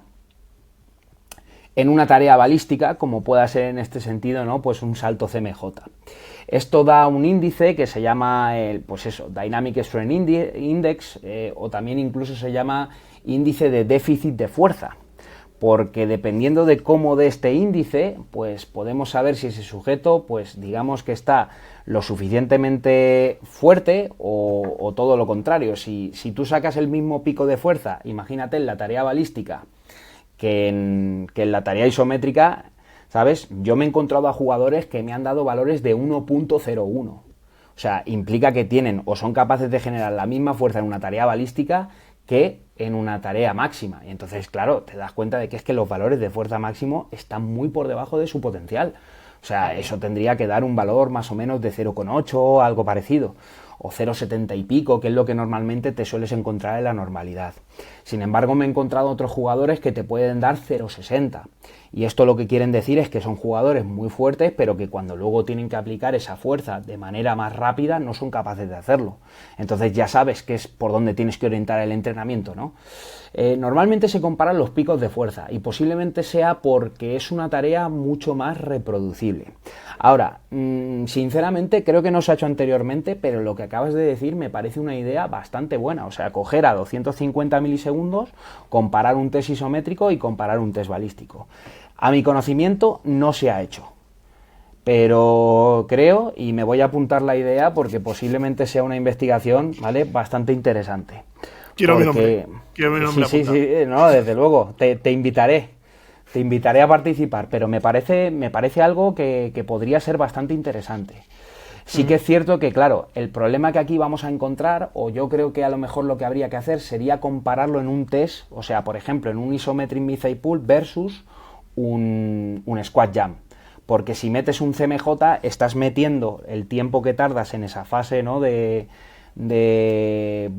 en una tarea balística, como pueda ser en este sentido, ¿no? Pues un salto CMJ. Esto da un índice que se llama Dynamic Strength Index, o también incluso se llama índice de déficit de fuerza, porque dependiendo de cómo dé este índice, pues podemos saber si ese sujeto, pues digamos que está lo suficientemente fuerte o todo lo contrario. Si tú sacas el mismo pico de fuerza, imagínate en la tarea balística, que en la tarea isométrica, ¿sabes? Yo me he encontrado a jugadores que me han dado valores de 1.01. O sea, implica que tienen o son capaces de generar la misma fuerza en una tarea balística que en una tarea máxima. Y entonces, claro, te das cuenta de que es que los valores de fuerza máximo están muy por debajo de su potencial. O sea, eso tendría que dar un valor más o menos de 0,8 o algo parecido, o 0,70 y pico, que es lo que normalmente te sueles encontrar en la normalidad. Sin embargo, me he encontrado otros jugadores que te pueden dar 0,60. Y esto lo que quieren decir es que son jugadores muy fuertes, pero que cuando luego tienen que aplicar esa fuerza de manera más rápida no son capaces de hacerlo. Entonces ya sabes que es por donde tienes que orientar el entrenamiento, ¿no? Normalmente se comparan los picos de fuerza y posiblemente sea porque es una tarea mucho más reproducible. Ahora, sinceramente creo que no se ha hecho anteriormente, pero lo que acabas de decir me parece una idea bastante buena. O sea, coger a 250 milisegundos, comparar un test isométrico y comparar un test balístico. A mi conocimiento no se ha hecho, pero creo, y me voy a apuntar la idea porque posiblemente sea una investigación, ¿vale?, bastante interesante. Quiero mi nombre Sí, no, desde luego, te invitaré. Te invitaré a participar, pero me parece algo que podría ser bastante interesante. Sí que es cierto que, claro, el problema que aquí vamos a encontrar, o yo creo que a lo mejor lo que habría que hacer sería compararlo en un test, o sea, por ejemplo, en un isometric method pull versus un squat jump. Porque si metes un CMJ, estás metiendo el tiempo que tardas en esa fase, ¿no?, de que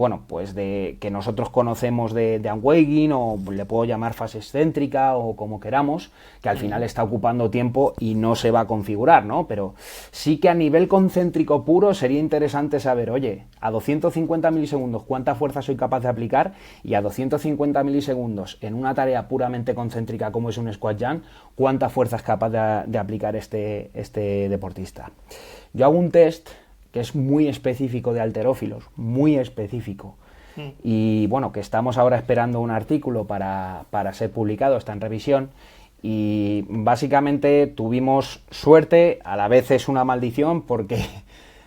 nosotros conocemos de unweighing, o le puedo llamar fase excéntrica o como queramos, que al final está ocupando tiempo y no se va a configurar, ¿no? Pero sí que a nivel concéntrico puro sería interesante saber, oye, a 250 milisegundos cuánta fuerza soy capaz de aplicar, y a 250 milisegundos en una tarea puramente concéntrica como es un squat jump, cuánta fuerza es capaz de aplicar este deportista. Yo hago un test que es muy específico de halterófilos, muy específico. Y bueno, que estamos ahora esperando un artículo para ser publicado, está en revisión, y básicamente tuvimos suerte, a la vez es una maldición, porque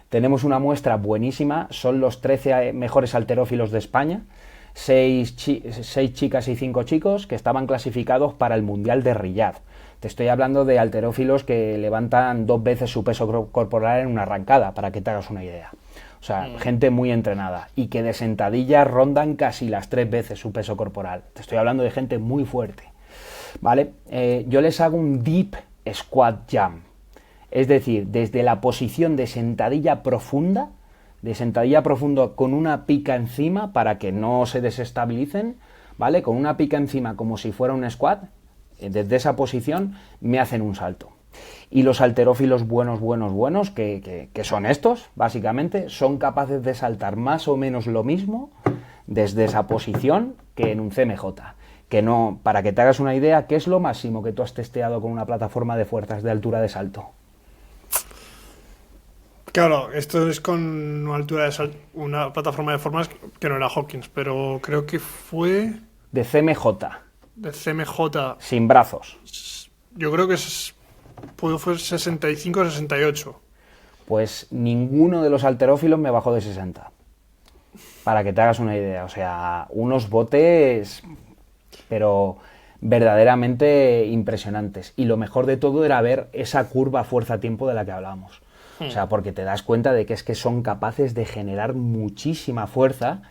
tenemos una muestra buenísima, son los 13 mejores halterófilos de España, 6 chicas y 5 chicos, que estaban clasificados para el Mundial de Riyadh. Te estoy hablando de halterófilos que levantan 2 veces su peso corporal en una arrancada, para que te hagas una idea. O sea, gente muy entrenada, y que de sentadillas rondan casi las 3 veces su peso corporal. Te estoy hablando de gente muy fuerte, ¿vale? Yo les hago un deep squat jump, es decir, desde la posición de sentadilla profunda con una pica encima para que no se desestabilicen, ¿vale? Con una pica encima como si fuera un squat. Desde esa posición me hacen un salto. Y los halterófilos buenos, que son estos, básicamente, son capaces de saltar más o menos lo mismo desde esa posición que en un CMJ. Que no, para que te hagas una idea, ¿qué es lo máximo que tú has testeado con una plataforma de fuerzas de altura de salto? Claro, esto es con una altura de salto, una plataforma de formas que no era Hawkins, pero creo que fue De CMJ, de CMJ. sin brazos. Yo creo que pudo ser 65 o 68. Pues ninguno de los halterófilos me bajó de 60. Para que te hagas una idea. O sea, unos botes, pero verdaderamente impresionantes. Y lo mejor de todo era ver esa curva fuerza-tiempo de la que hablábamos. O sea, porque te das cuenta de que es que son capaces de generar muchísima fuerza.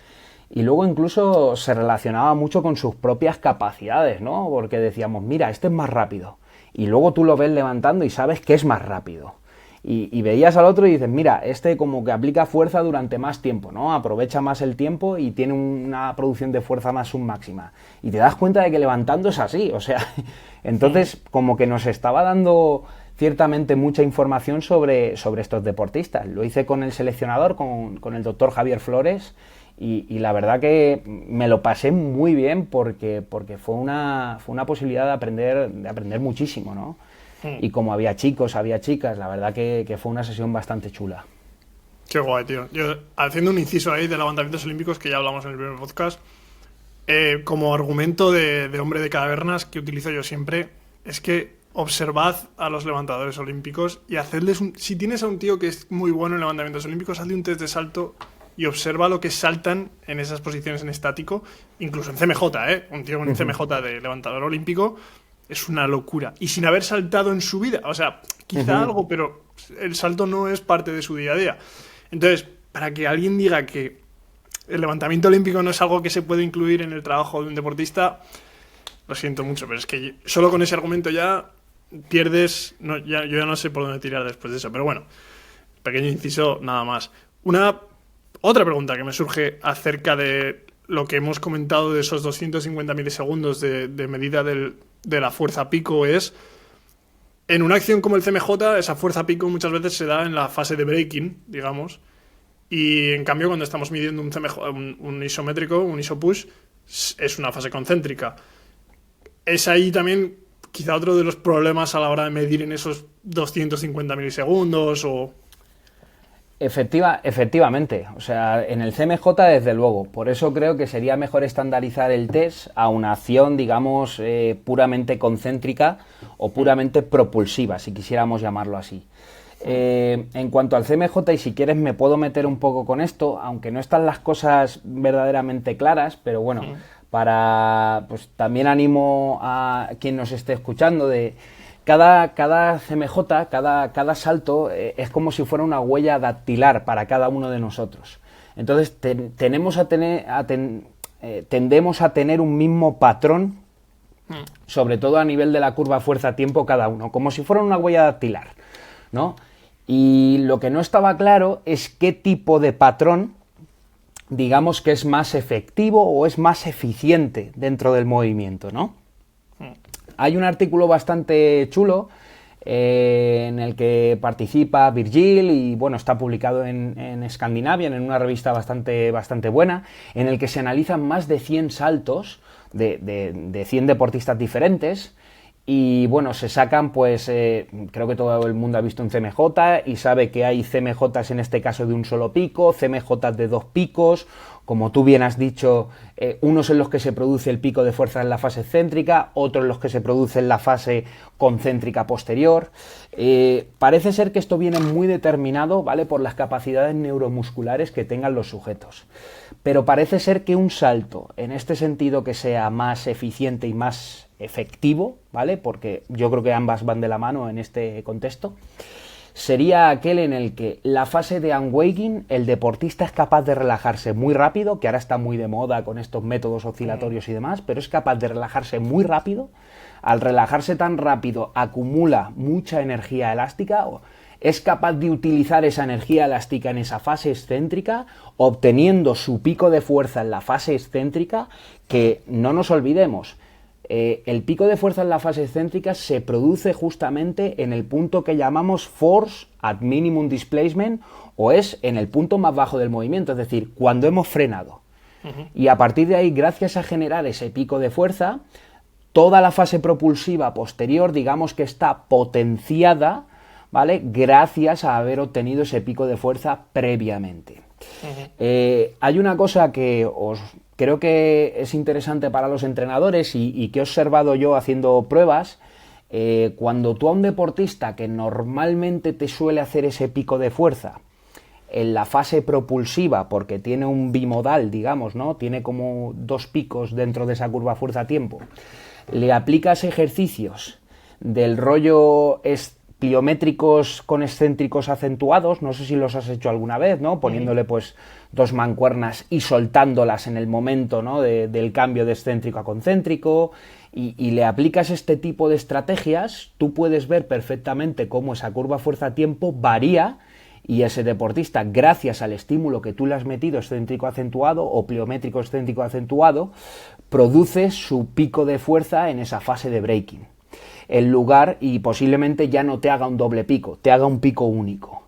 Y luego incluso se relacionaba mucho con sus propias capacidades, ¿no? Porque decíamos, mira, este es más rápido. Y luego tú lo ves levantando y sabes que es más rápido. Y veías al otro y dices, mira, este como que aplica fuerza durante más tiempo, ¿no? Aprovecha más el tiempo y tiene una producción de fuerza más submáxima. Y te das cuenta de que levantando es así, o sea, entonces como que nos estaba dando ciertamente mucha información sobre estos deportistas. Lo hice con el seleccionador, con el doctor Javier Flores, y la verdad que me lo pasé muy bien porque fue una posibilidad de aprender muchísimo, ¿no? Y como había chicos, había chicas, la verdad que fue una sesión bastante chula. Qué guay, tío. Yo, haciendo un inciso ahí de levantamientos olímpicos, que ya hablamos en el primer podcast, como argumento de hombre de cavernas que utilizo yo siempre, es que observad a los levantadores olímpicos y hacedles si tienes a un tío que es muy bueno en levantamientos olímpicos, hazle un test de salto y observa lo que saltan en esas posiciones en estático, incluso en CMJ, un tío con un CMJ de levantador olímpico es una locura. Y sin haber saltado en su vida. O sea, quizá algo, pero el salto no es parte de su día a día. Entonces, para que alguien diga que el levantamiento olímpico no es algo que se puede incluir en el trabajo de un deportista, lo siento mucho, pero es que solo con ese argumento ya pierdes... No, yo ya no sé por dónde tirar después de eso, pero bueno, pequeño inciso, nada más. Otra pregunta que me surge acerca de lo que hemos comentado de esos 250 milisegundos de medida de la fuerza pico es, en una acción como el CMJ, esa fuerza pico muchas veces se da en la fase de breaking, digamos, y en cambio cuando estamos midiendo un CMJ, un isométrico, un isopush, es una fase concéntrica. Es ahí también quizá otro de los problemas a la hora de medir en esos 250 milisegundos o... Efectivamente, o sea, en el CMJ desde luego, por eso creo que sería mejor estandarizar el test a una acción, digamos, puramente concéntrica o puramente propulsiva, si quisiéramos llamarlo así. En cuanto al CMJ, y si quieres me puedo meter un poco con esto, aunque no están las cosas verdaderamente claras, pero bueno, para, pues también animo a quien nos esté escuchando de... Cada CMJ, cada salto es como si fuera una huella dactilar para cada uno de nosotros. Entonces tendemos a tener un mismo patrón, sobre todo a nivel de la curva fuerza-tiempo cada uno, como si fuera una huella dactilar, ¿no? Y lo que no estaba claro es qué tipo de patrón, digamos, que es más efectivo o es más eficiente dentro del movimiento, ¿no? Hay un artículo bastante chulo en el que participa Virgil y bueno, está publicado en Scandinavian, en una revista bastante buena, en el que se analizan más de 100 saltos de 100 deportistas diferentes. Y bueno, se sacan, pues, creo que todo el mundo ha visto un CMJ y sabe que hay CMJs en este caso de un solo pico, CMJs de 2 picos, como tú bien has dicho, unos en los que se produce el pico de fuerza en la fase céntrica, otros en los que se produce en la fase concéntrica posterior. Parece ser que esto viene muy determinado, ¿vale?, por las capacidades neuromusculares que tengan los sujetos. Pero parece ser que un salto, en este sentido que sea más eficiente y más efectivo, ¿vale?, porque yo creo que ambas van de la mano en este contexto, sería aquel en el que la fase de unwaking, el deportista es capaz de relajarse muy rápido, que ahora está muy de moda con estos métodos oscilatorios y demás, pero es capaz de relajarse muy rápido. Al relajarse tan rápido acumula mucha energía elástica, es capaz de utilizar esa energía elástica en esa fase excéntrica, obteniendo su pico de fuerza en la fase excéntrica, que no nos olvidemos, el pico de fuerza en la fase excéntrica se produce justamente en el punto que llamamos force at minimum displacement, o es en el punto más bajo del movimiento, es decir, cuando hemos frenado. Y a partir de ahí, gracias a generar ese pico de fuerza, toda la fase propulsiva posterior, digamos que está potenciada, ¿vale?, gracias a haber obtenido ese pico de fuerza previamente. Hay una cosa que creo que es interesante para los entrenadores y que he observado yo haciendo pruebas. Cuando tú a un deportista que normalmente te suele hacer ese pico de fuerza en la fase propulsiva, porque tiene un bimodal, digamos, ¿no?, tiene como 2 picos dentro de esa curva fuerza-tiempo, le aplicas ejercicios del rollo pliométricos con excéntricos acentuados, no sé si los has hecho alguna vez, ¿no?, poniéndole pues 2 mancuernas y soltándolas en el momento, ¿no?, del cambio de excéntrico a concéntrico, y le aplicas este tipo de estrategias, tú puedes ver perfectamente cómo esa curva fuerza-tiempo varía, y ese deportista, gracias al estímulo que tú le has metido excéntrico acentuado o pliométrico excéntrico acentuado, produce su pico de fuerza en esa fase de braking. En lugar, y posiblemente ya no te haga un doble pico, te haga un pico único,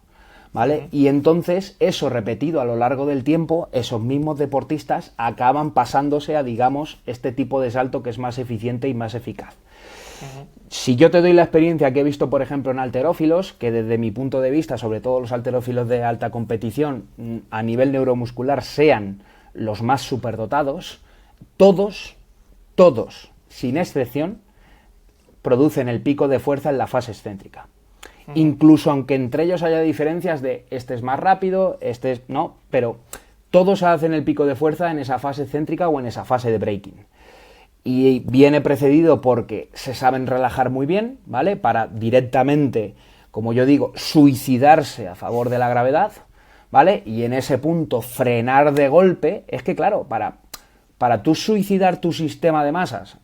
¿vale? Y entonces, eso repetido a lo largo del tiempo, esos mismos deportistas acaban pasándose a, digamos, este tipo de salto que es más eficiente y más eficaz. Si yo te doy la experiencia que he visto, por ejemplo, en halterófilos, que desde mi punto de vista, sobre todo los halterófilos de alta competición, a nivel neuromuscular, sean los más superdotados, todos, sin excepción, producen el pico de fuerza en la fase excéntrica. Incluso aunque entre ellos haya diferencias de este es más rápido, este es... no, pero todos hacen el pico de fuerza en esa fase excéntrica o en esa fase de braking. Y viene precedido porque se saben relajar muy bien, ¿vale?, para directamente, como yo digo, suicidarse a favor de la gravedad, ¿vale?, y en ese punto frenar de golpe. Es que claro, para tú suicidar tu sistema de masas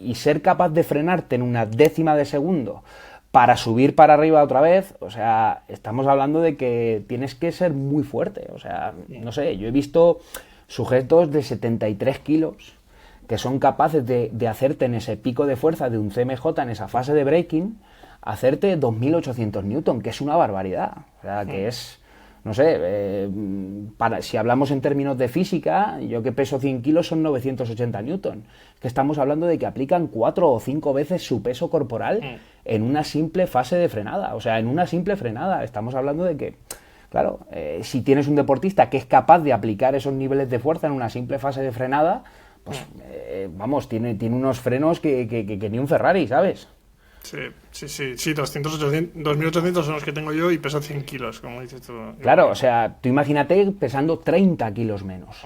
y ser capaz de frenarte en una décima de segundo para subir para arriba otra vez, o sea, estamos hablando de que tienes que ser muy fuerte. O sea, no sé, yo he visto sujetos de 73 kilos que son capaces de hacerte en ese pico de fuerza de un CMJ en esa fase de braking, hacerte 2.800 Newton, que es una barbaridad. O sea, que es, no sé, si hablamos en términos de física, yo que peso 100 kilos son 980 newton. Que estamos hablando de que aplican 4 o 5 veces su peso corporal en una simple fase de frenada. O sea, en una simple frenada. Estamos hablando de que, claro, si tienes un deportista que es capaz de aplicar esos niveles de fuerza en una simple fase de frenada, pues, vamos, tiene unos frenos que ni un Ferrari, ¿sabes? Sí, 2800 son los que tengo yo y peso 100 kilos, como dices tú. Claro, o sea, tú imagínate pesando 30 kilos menos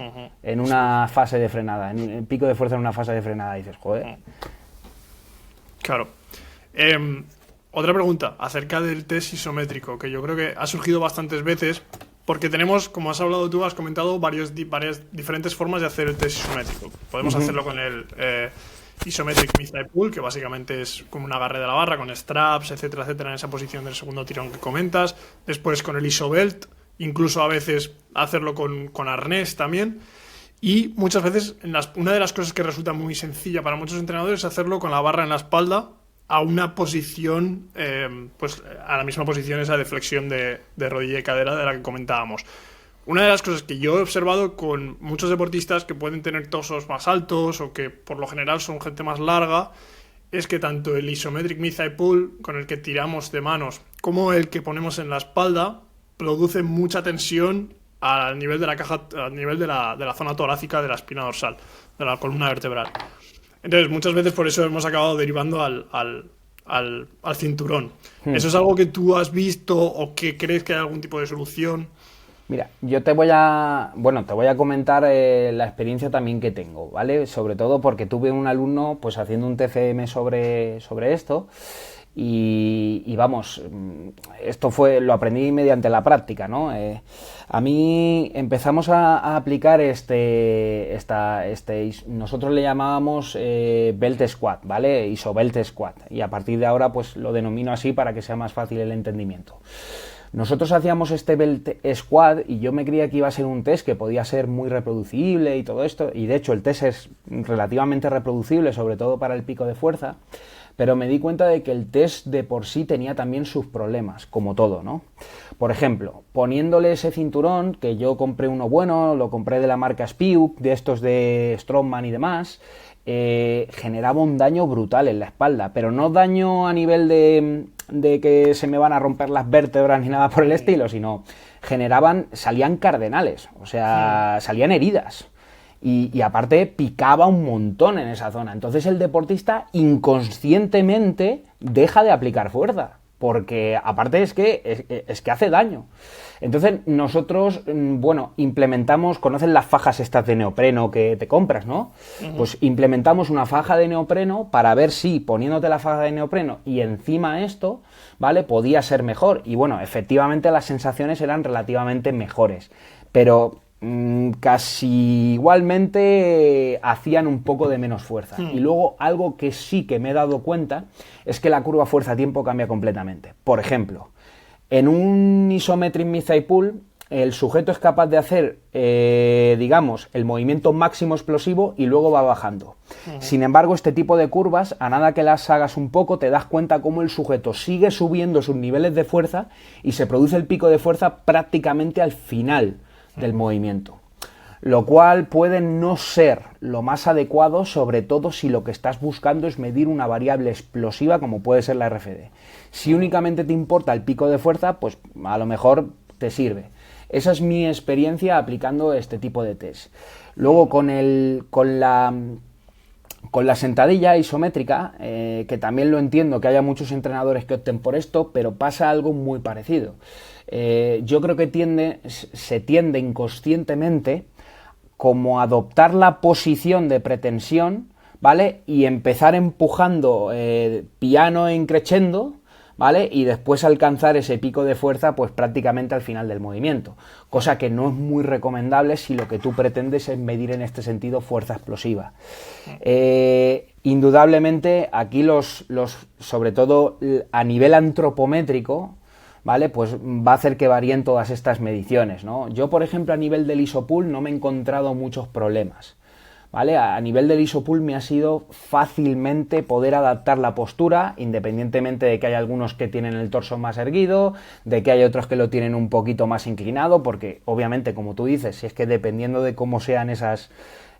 en una fase de frenada, en el pico de fuerza en una fase de frenada, y dices, joder. Claro. Otra pregunta acerca del test isométrico, que yo creo que ha surgido bastantes veces, porque tenemos, como has hablado tú, has comentado varias diferentes formas de hacer el test isométrico. Podemos hacerlo con el Isometric Mid-Thigh Pull, que básicamente es como un agarre de la barra con straps, etcétera, etcétera, en esa posición del segundo tirón que comentas. Después con el isobelt, incluso a veces hacerlo con arnés también. Y muchas veces, una de las cosas que resulta muy sencilla para muchos entrenadores es hacerlo con la barra en la espalda a una posición, pues a la misma posición esa de flexión de rodilla y cadera de la que comentábamos. Una de las cosas que yo he observado con muchos deportistas que pueden tener torsos más altos o que por lo general son gente más larga es que tanto el Isometric Mid-Thigh Pull, con el que tiramos de manos, como el que ponemos en la espalda, produce mucha tensión al nivel de la caja, al nivel de la zona torácica de la espina dorsal, de la columna vertebral. Entonces, muchas veces por eso hemos acabado derivando al cinturón. ¿Eso es algo que tú has visto o que crees que hay algún tipo de solución? Mira, yo te voy a comentar la experiencia también que tengo, ¿vale? Sobre todo porque tuve un alumno pues haciendo un TCM sobre esto y vamos, esto lo aprendí mediante la práctica, ¿no? A mí empezamos a aplicar nosotros le llamábamos belt squat, ¿vale? Isobelt squat, y a partir de ahora pues lo denomino así para que sea más fácil el entendimiento. Nosotros hacíamos este belt squat y yo me creía que iba a ser un test que podía ser muy reproducible y todo esto, y de hecho el test es relativamente reproducible, sobre todo para el pico de fuerza, pero me di cuenta de que el test de por sí tenía también sus problemas, como todo, ¿no? Por ejemplo, poniéndole ese cinturón, que yo compré uno bueno, lo compré de la marca Spiuk, de estos de Strongman y demás, generaba un daño brutal en la espalda, pero no daño a nivel de que se me van a romper las vértebras ni nada por el estilo, sino salían cardenales, o sea, salían heridas. Y aparte picaba un montón en esa zona. Entonces el deportista inconscientemente deja de aplicar fuerza, porque aparte es que hace daño. Entonces nosotros, implementamos, ¿conocen las fajas estas de neopreno que te compras, no? Pues implementamos una faja de neopreno para ver si poniéndote la faja de neopreno y encima esto, ¿vale? Podía ser mejor. Y bueno, efectivamente las sensaciones eran relativamente mejores, pero casi igualmente hacían un poco de menos fuerza. Y luego algo que sí que me he dado cuenta es que la curva fuerza-tiempo cambia completamente. Por ejemplo, en un Isometric Mid-Thigh Pull el sujeto es capaz de hacer, digamos, el movimiento máximo explosivo y luego va bajando. Sin embargo, este tipo de curvas, a nada que las hagas un poco, te das cuenta cómo el sujeto sigue subiendo sus niveles de fuerza y se produce el pico de fuerza prácticamente al final del movimiento, lo cual puede no ser lo más adecuado, sobre todo si lo que estás buscando es medir una variable explosiva como puede ser la RFD. Si únicamente te importa el pico de fuerza, pues a lo mejor te sirve. Esa es mi experiencia aplicando este tipo de test. Luego con la sentadilla isométrica, que también lo entiendo que haya muchos entrenadores que opten por esto, pero pasa algo muy parecido. Yo creo que se tiende inconscientemente como a adoptar la posición de pretensión, ¿vale? Y empezar empujando piano en crescendo, ¿vale? Y después alcanzar ese pico de fuerza pues prácticamente al final del movimiento, cosa que no es muy recomendable si lo que tú pretendes es medir en este sentido fuerza explosiva. Indudablemente aquí sobre todo a nivel antropométrico, ¿vale? Pues va a hacer que varíen todas estas mediciones, ¿no? Yo, por ejemplo, a nivel del isopull no me he encontrado muchos problemas, ¿vale? A nivel del isopool me ha sido fácilmente poder adaptar la postura, independientemente de que hay algunos que tienen el torso más erguido, de que hay otros que lo tienen un poquito más inclinado, porque obviamente, como tú dices, si es que dependiendo de cómo sean esas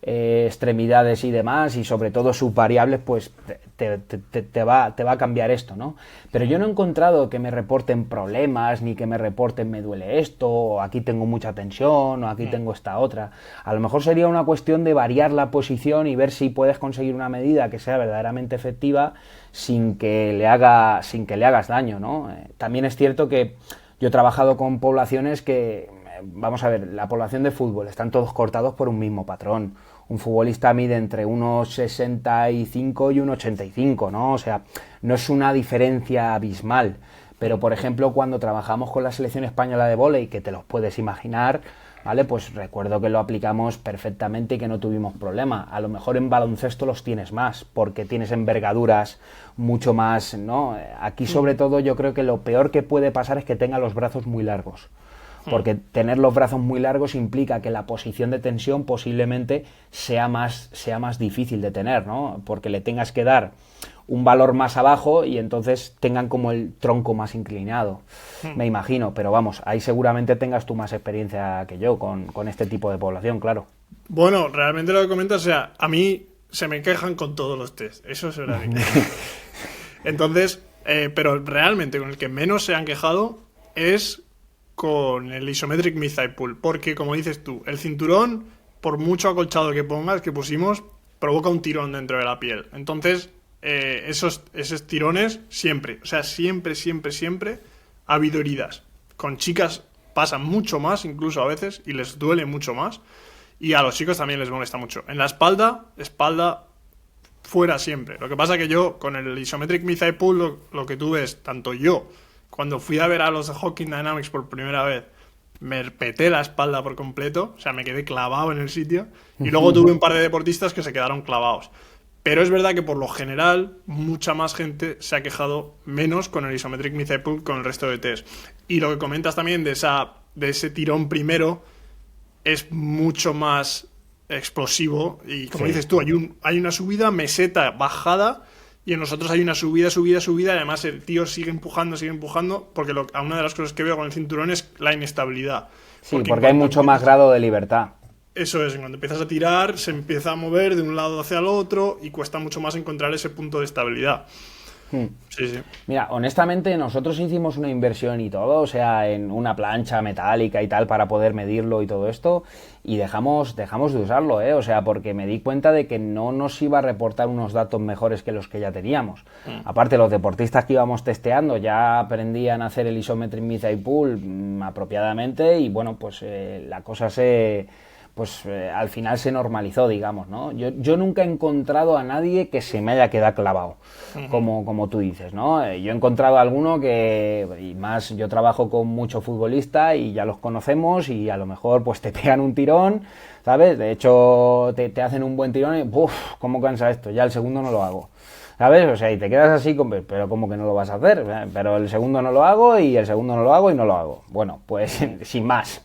extremidades y demás, y sobre todo sus variables, pues te va a cambiar esto, ¿no? Pero yo no he encontrado que me reporten problemas, ni que me reporten me duele esto, o aquí tengo mucha tensión, o aquí tengo esta otra. A lo mejor sería una cuestión de variar la posición y ver si puedes conseguir una medida que sea verdaderamente efectiva sin que le hagas daño, ¿no? También es cierto que yo he trabajado con poblaciones que, vamos a ver, la población de fútbol están todos cortados por un mismo patrón. Un futbolista mide entre unos 65 y unos 85, ¿no? O sea, no es una diferencia abismal. Pero, por ejemplo, cuando trabajamos con la selección española de vóley, que te los puedes imaginar, ¿vale? Pues recuerdo que lo aplicamos perfectamente y que no tuvimos problema. A lo mejor en baloncesto los tienes más, porque tienes envergaduras mucho más, ¿no? Aquí, sobre todo, yo creo que lo peor que puede pasar es que tenga los brazos muy largos. Porque tener los brazos muy largos implica que la posición de tensión posiblemente sea más difícil de tener, ¿no? Porque le tengas que dar un valor más abajo y entonces tengan como el tronco más inclinado, me imagino. Pero vamos, ahí seguramente tengas tú más experiencia que yo con este tipo de población, claro. Bueno, realmente lo que comentas, o sea, a mí se me quejan con todos los test, eso es verdad. Entonces, pero realmente con el que menos se han quejado es con el Isometric Mid-Thigh Pull, porque como dices tú, el cinturón, por mucho acolchado que pongas, que pusimos, provoca un tirón dentro de la piel. Entonces, esos tirones siempre, o sea, siempre ha habido heridas. Con chicas pasa mucho más, incluso a veces, y les duele mucho más, y a los chicos también les molesta mucho. En la espalda fuera siempre. Lo que pasa que yo, con el Isometric Mid-Thigh Pull, lo que tú ves, tanto yo, cuando fui a ver a los de Hawking Dynamics por primera vez, me peté la espalda por completo, o sea, me quedé clavado en el sitio, y luego tuve un par de deportistas que se quedaron clavados. Pero es verdad que por lo general mucha más gente se ha quejado menos con el Isometric Mid-Thigh Pull que con el resto de test. Y lo que comentas también de ese tirón primero es mucho más explosivo y como dices tú, hay una subida, meseta, bajada, y en nosotros hay una subida, y además el tío sigue empujando, porque una de las cosas que veo con el cinturón es la inestabilidad. Sí, porque hay mucho más grado de libertad. Eso es, cuando empiezas a tirar, se empieza a mover de un lado hacia el otro y cuesta mucho más encontrar ese punto de estabilidad. Sí. Mira, honestamente nosotros hicimos una inversión y todo, o sea, en una plancha metálica y tal para poder medirlo y todo esto, y dejamos de usarlo, o sea, porque me di cuenta de que no nos iba a reportar unos datos mejores que los que ya teníamos. Aparte, los deportistas que íbamos testeando ya aprendían a hacer el Isometric Mid-Thigh Pull apropiadamente y bueno, pues la cosa al final se normalizó, digamos, ¿no? Yo nunca he encontrado a nadie que se me haya quedado clavado, como tú dices, ¿no? Yo he encontrado a alguno y más, yo trabajo con mucho futbolista y ya los conocemos y a lo mejor pues te pegan un tirón, ¿sabes? De hecho, te hacen un buen tirón y ¡puf! ¿Cómo cansa esto? Ya el segundo no lo hago. ¿Sabes? O sea, y te quedas así, pero ¿cómo que no lo vas a hacer? Pero el segundo no lo hago y el segundo no lo hago y no lo hago. Bueno, pues sin más.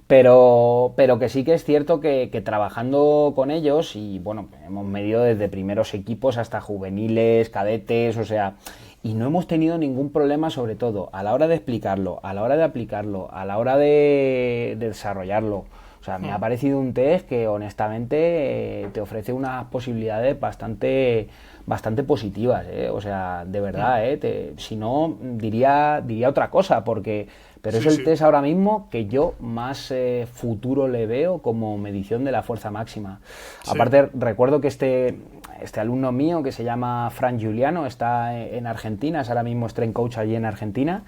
Pero que sí que es cierto que trabajando con ellos, y bueno, hemos medido desde primeros equipos hasta juveniles, cadetes, o sea, y no hemos tenido ningún problema, sobre todo a la hora de explicarlo, a la hora de aplicarlo, a la hora de desarrollarlo. O sea, me ha parecido un test que honestamente te ofrece unas posibilidades bastante positivas, o sea, de verdad, si no diría otra cosa, pero es el test ahora mismo que yo más futuro le veo como medición de la fuerza máxima. Aparte, recuerdo que este alumno mío que se llama Fran Giuliano está en Argentina, es ahora mismo strength coach allí en Argentina.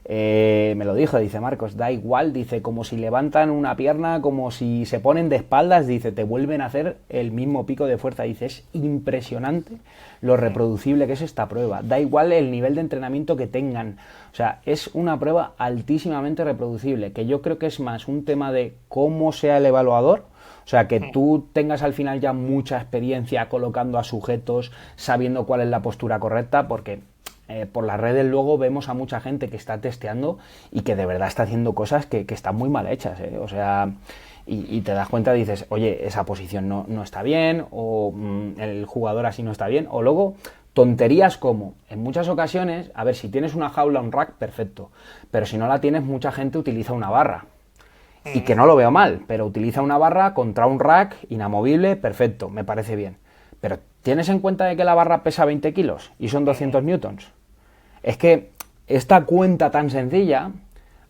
Me lo dijo, dice: Marcos, da igual, dice, como si levantan una pierna, como si se ponen de espaldas, dice, te vuelven a hacer el mismo pico de fuerza. Dice, es impresionante lo reproducible que es esta prueba, da igual el nivel de entrenamiento que tengan, o sea, es una prueba altísimamente reproducible, que yo creo que es más un tema de cómo sea el evaluador. O sea, que tú tengas al final ya mucha experiencia colocando a sujetos, sabiendo cuál es la postura correcta, porque por las redes luego vemos a mucha gente que está testeando y que de verdad está haciendo cosas que están muy mal hechas, o sea, y te das cuenta, dices, oye, esa posición no está bien, o el jugador así no está bien, o luego tonterías como, en muchas ocasiones, a ver, si tienes una jaula, un rack, perfecto, pero si no la tienes, mucha gente utiliza una barra. Y que no lo veo mal, pero utiliza una barra contra un rack inamovible, perfecto, me parece bien. Pero ¿tienes en cuenta de que la barra pesa 20 kilos y son 200 newtons? Es que esta cuenta tan sencilla,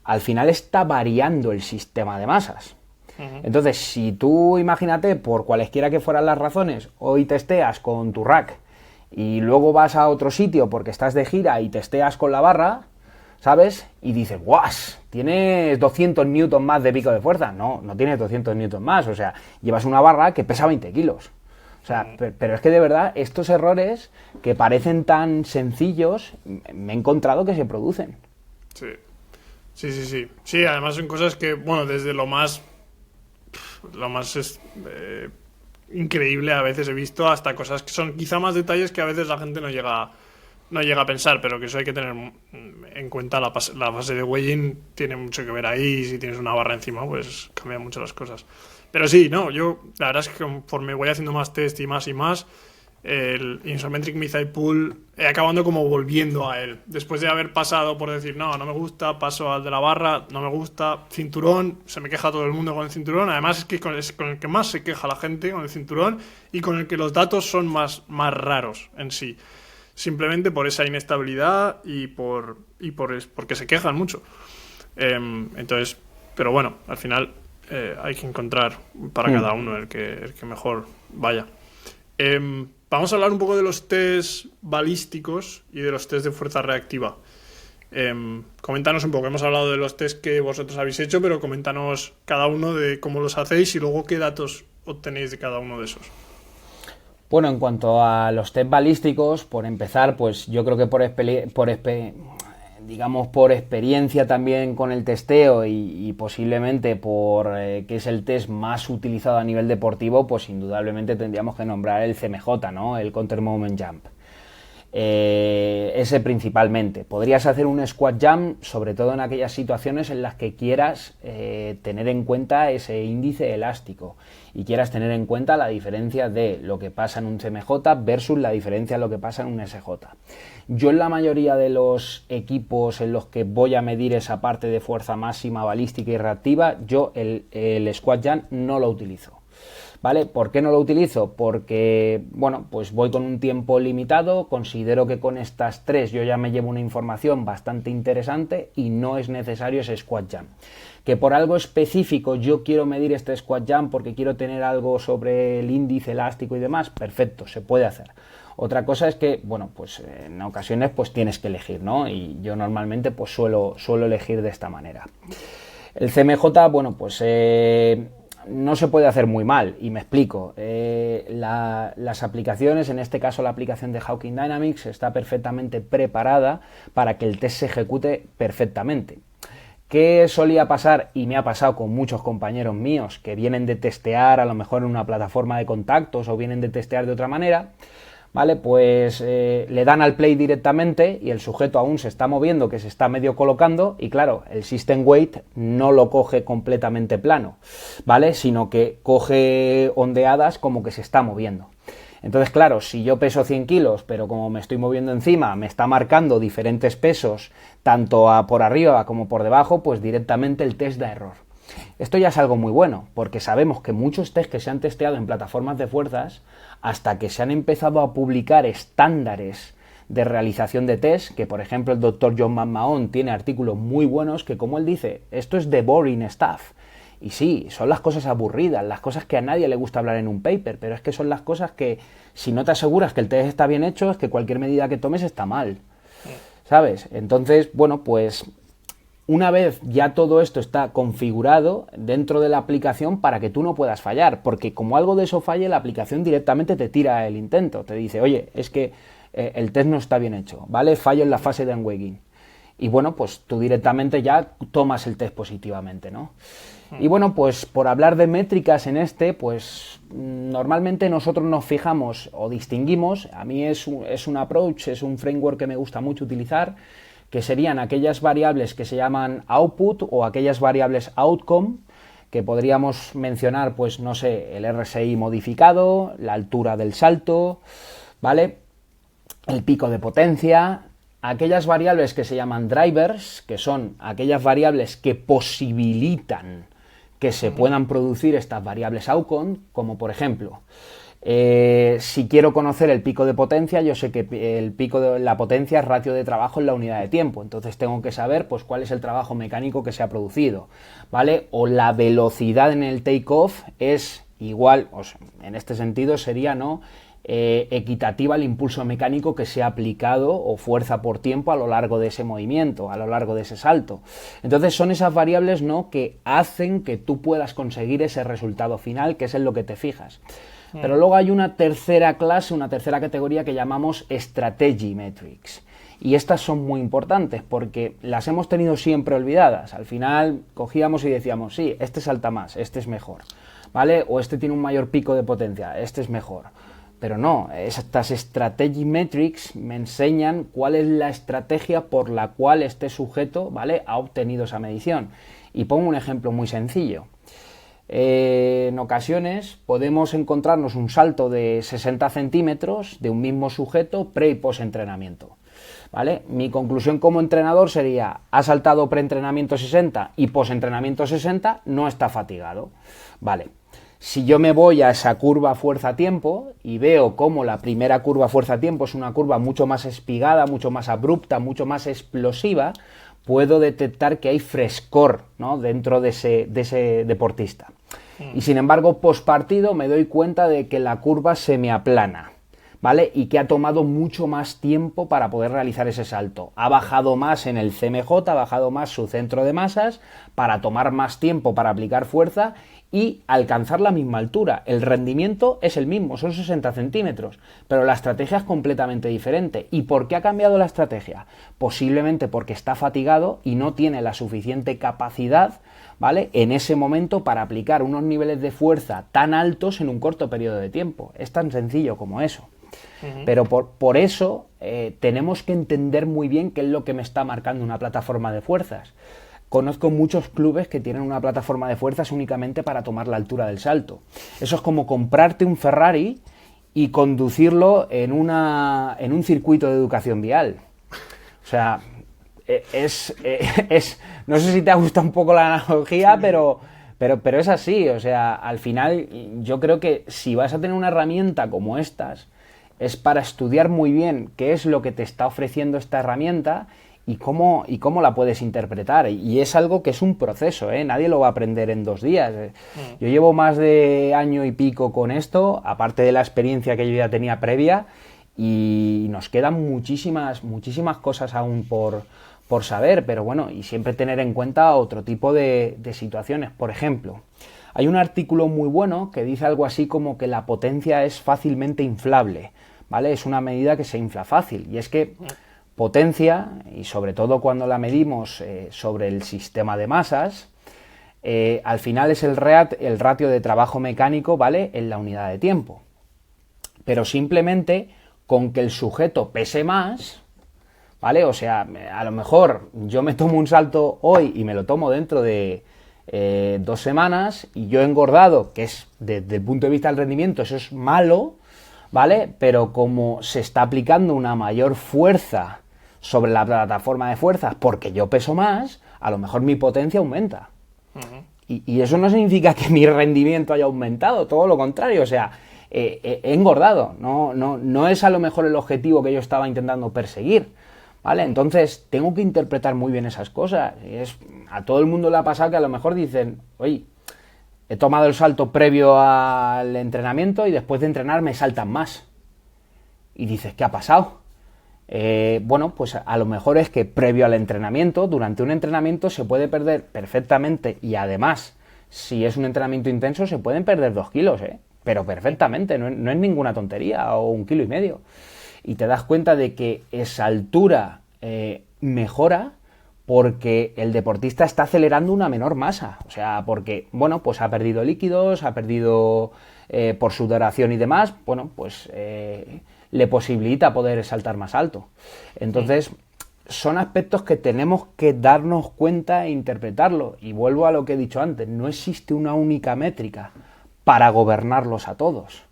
al final está variando el sistema de masas. Entonces, si tú, imagínate, por cualesquiera que fueran las razones, hoy testeas con tu rack y luego vas a otro sitio porque estás de gira y testeas con la barra, ¿sabes? Y dices, ¡guas! ¿Tienes 200 newtons más de pico de fuerza? No tienes 200 newtons más, o sea, llevas una barra que pesa 20 kilos. O sea, pero es que de verdad, estos errores que parecen tan sencillos, me he encontrado que se producen. Sí. Sí, además son cosas que, bueno, desde lo más increíble a veces he visto hasta cosas que son quizá más detalles que a veces la gente no llega a pensar, pero que eso hay que tener en cuenta. La fase de weighing tiene mucho que ver ahí. Si tienes una barra encima, pues cambian mucho las cosas. Pero sí, yo la verdad es que conforme voy haciendo más test y más, el Isometric Missile Pull he acabando como volviendo a él. Después de haber pasado por decir, no me gusta, paso al de la barra, no me gusta, cinturón, se me queja todo el mundo con el cinturón. Además es que es con el que más se queja la gente, con el cinturón, y con el que los datos son más raros en sí. Simplemente por esa inestabilidad y porque se quejan mucho. Entonces, pero bueno, al final hay que encontrar para cada uno el que mejor vaya. Vamos a hablar un poco de los test balísticos y de los test de fuerza reactiva. Coméntanos un poco, hemos hablado de los test que vosotros habéis hecho, pero coméntanos cada uno de cómo los hacéis y luego qué datos obtenéis de cada uno de esos. Bueno, en cuanto a los test balísticos, por empezar, pues yo creo que por experiencia también con el testeo y posiblemente por que es el test más utilizado a nivel deportivo, pues indudablemente tendríamos que nombrar el CMJ, ¿no? El Counter Moment Jump. Ese principalmente. Podrías hacer un squat jump, sobre todo en aquellas situaciones en las que quieras tener en cuenta ese índice elástico y quieras tener en cuenta la diferencia de lo que pasa en un CMJ versus la diferencia de lo que pasa en un SJ. Yo en la mayoría de los equipos en los que voy a medir esa parte de fuerza máxima, balística y reactiva, yo el squat jump no lo utilizo. ¿Vale? ¿Por qué no lo utilizo? Porque, bueno, pues voy con un tiempo limitado, considero que con estas tres yo ya me llevo una información bastante interesante y no es necesario ese squat jump. Que por algo específico yo quiero medir este squat jump porque quiero tener algo sobre el índice elástico y demás, perfecto, se puede hacer. Otra cosa es que, bueno, pues en ocasiones pues tienes que elegir, ¿no? Y yo normalmente pues suelo elegir de esta manera. El CMJ, bueno, pues no se puede hacer muy mal, y me explico. Las aplicaciones, en este caso la aplicación de Hawking Dynamics, está perfectamente preparada para que el test se ejecute perfectamente. ¿Qué solía pasar? Y me ha pasado con muchos compañeros míos que vienen de testear a lo mejor en una plataforma de contactos o vienen de testear de otra manera. ¿Vale? Pues le dan al play directamente y el sujeto aún se está moviendo, que se está medio colocando, y claro, el system weight no lo coge completamente plano, ¿vale? Sino que coge ondeadas como que se está moviendo. Entonces, claro, si yo peso 100 kilos, pero como me estoy moviendo encima, me está marcando diferentes pesos, tanto por arriba como por debajo, pues directamente el test da error. Esto ya es algo muy bueno, porque sabemos que muchos test que se han testeado en plataformas de fuerzas, hasta que se han empezado a publicar estándares de realización de test, que por ejemplo el Dr. John McMahon tiene artículos muy buenos que, como él dice, esto es the boring stuff. Y sí, son las cosas aburridas, las cosas que a nadie le gusta hablar en un paper, pero es que son las cosas que, si no te aseguras que el test está bien hecho, es que cualquier medida que tomes está mal, ¿sabes? Entonces, bueno, pues una vez ya todo esto está configurado dentro de la aplicación para que tú no puedas fallar, porque como algo de eso falle, la aplicación directamente te tira el intento, te dice, oye, es que el test no está bien hecho, ¿vale? Fallo en la fase de unweighing. Y bueno, pues tú directamente ya tomas el test positivamente, ¿no? Y bueno, pues por hablar de métricas en pues normalmente nosotros nos fijamos o distinguimos, a mí es un approach, es un framework que me gusta mucho utilizar, que serían aquellas variables que se llaman output o aquellas variables outcome, que podríamos mencionar, pues no sé, el RSI modificado, la altura del salto, ¿vale? El pico de potencia, aquellas variables que se llaman drivers, que son aquellas variables que posibilitan que se puedan producir estas variables outcome, como por ejemplo, si quiero conocer el pico de potencia, yo sé que el pico de la potencia es ratio de trabajo en la unidad de tiempo, entonces tengo que saber pues cuál es el trabajo mecánico que se ha producido, ¿vale? O la velocidad en el take-off es igual, o sea, en este sentido sería, ¿no?, equitativa al impulso mecánico que se ha aplicado o fuerza por tiempo a lo largo de ese movimiento, a lo largo de ese salto. Entonces son esas variables, ¿no?, que hacen que tú puedas conseguir ese resultado final, que es en lo que te fijas. Pero luego hay una tercera clase, una tercera categoría que llamamos Strategy Metrics. Y estas son muy importantes porque las hemos tenido siempre olvidadas. Al final cogíamos y decíamos, sí, este salta más, este es mejor, ¿vale? O este tiene un mayor pico de potencia, este es mejor. Pero no, estas Strategy Metrics me enseñan cuál es la estrategia por la cual este sujeto, ¿vale?, ha obtenido esa medición. Y pongo un ejemplo muy sencillo. En ocasiones podemos encontrarnos un salto de 60 centímetros de un mismo sujeto pre y post entrenamiento, ¿vale? Mi conclusión como entrenador sería, ha saltado pre-entrenamiento 60 y post-entrenamiento 60, no está fatigado, ¿vale? Si yo me voy a esa curva fuerza-tiempo y veo cómo la primera curva fuerza-tiempo es una curva mucho más espigada, mucho más abrupta, mucho más explosiva, puedo detectar que hay frescor, ¿no?, dentro de ese deportista. Y sin embargo, postpartido me doy cuenta de que la curva se me aplana, ¿vale? Y que ha tomado mucho más tiempo para poder realizar ese salto. Ha bajado más en el CMJ, ha bajado más su centro de masas para tomar más tiempo para aplicar fuerza y alcanzar la misma altura. El rendimiento es el mismo, son 60 centímetros, pero la estrategia es completamente diferente. ¿Y por qué ha cambiado la estrategia? Posiblemente porque está fatigado y no tiene la suficiente capacidad, ¿vale?, en ese momento para aplicar unos niveles de fuerza tan altos en un corto periodo de tiempo. Es tan sencillo como eso. Pero por eso tenemos que entender muy bien qué es lo que me está marcando una plataforma de fuerzas. Conozco muchos clubes que tienen una plataforma de fuerzas únicamente para tomar la altura del salto. Eso es como comprarte un Ferrari y conducirlo en un circuito de educación vial. O sea, no sé si te ha gustado un poco la analogía, pero es así. O sea, al final yo creo que si vas a tener una herramienta como estas, es para estudiar muy bien qué es lo que te está ofreciendo esta herramienta y cómo la puedes interpretar. Y es algo que es un proceso, ¿eh? Nadie lo va a aprender en 2 días. Yo llevo más de año y pico con esto, aparte de la experiencia que yo ya tenía previa, y nos quedan muchísimas cosas aún por saber, pero bueno, y siempre tener en cuenta otro tipo de situaciones. Por ejemplo, hay un artículo muy bueno que dice algo así como que la potencia es fácilmente inflable, ¿vale? Es una medida que se infla fácil, y es que potencia, y sobre todo cuando la medimos sobre el sistema de masas, al final es el ratio de trabajo mecánico, ¿vale?, en la unidad de tiempo. Pero simplemente con que el sujeto pese más, ¿vale? O sea, a lo mejor yo me tomo un salto hoy y me lo tomo dentro de 2 semanas y yo he engordado, que es desde el punto de vista del rendimiento, eso es malo, ¿vale? Pero como se está aplicando una mayor fuerza sobre la plataforma de fuerzas porque yo peso más, a lo mejor mi potencia aumenta. Y eso no significa que mi rendimiento haya aumentado, todo lo contrario, o sea, he engordado, no es a lo mejor el objetivo que yo estaba intentando perseguir, ¿vale? Entonces tengo que interpretar muy bien esas cosas. A todo el mundo le ha pasado que a lo mejor dicen, oye, he tomado el salto previo al entrenamiento y después de entrenar me saltan más. Y dices, ¿qué ha pasado? Bueno, pues a lo mejor es que previo al entrenamiento, durante un entrenamiento se puede perder perfectamente, y además, si es un entrenamiento intenso, se pueden perder 2 kilos, pero perfectamente, no es ninguna tontería, o 1,5 kilos. Y te das cuenta de que esa altura mejora porque el deportista está acelerando una menor masa, o sea, porque, bueno, pues ha perdido líquidos, ha perdido por sudoración y demás, bueno, pues le posibilita poder saltar más alto. Entonces, son aspectos que tenemos que darnos cuenta e interpretarlo. Y vuelvo a lo que he dicho antes, no existe una única métrica para gobernarlos a todos.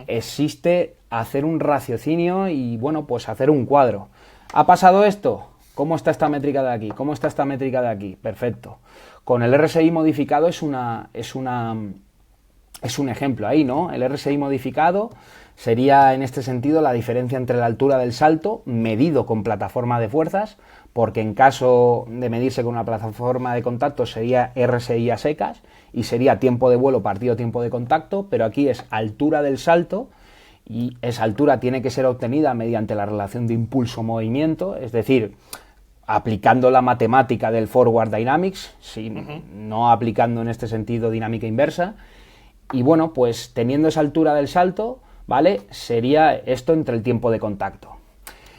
Existe hacer un raciocinio y, bueno, pues hacer un cuadro. ¿Ha pasado esto? ¿Cómo está esta métrica de aquí? ¿Cómo está esta métrica de aquí? Perfecto. Con el RSI modificado es un ejemplo ahí, ¿no? El RSI modificado sería, en este sentido, la diferencia entre la altura del salto medido con plataforma de fuerzas, porque en caso de medirse con una plataforma de contacto sería RSI a secas y sería tiempo de vuelo partido tiempo de contacto, pero aquí es altura del salto y esa altura tiene que ser obtenida mediante la relación de impulso-movimiento, es decir, aplicando la matemática del Forward Dynamics, no aplicando en este sentido dinámica inversa. Y bueno, pues teniendo esa altura del salto, ¿vale? Sería esto entre el tiempo de contacto.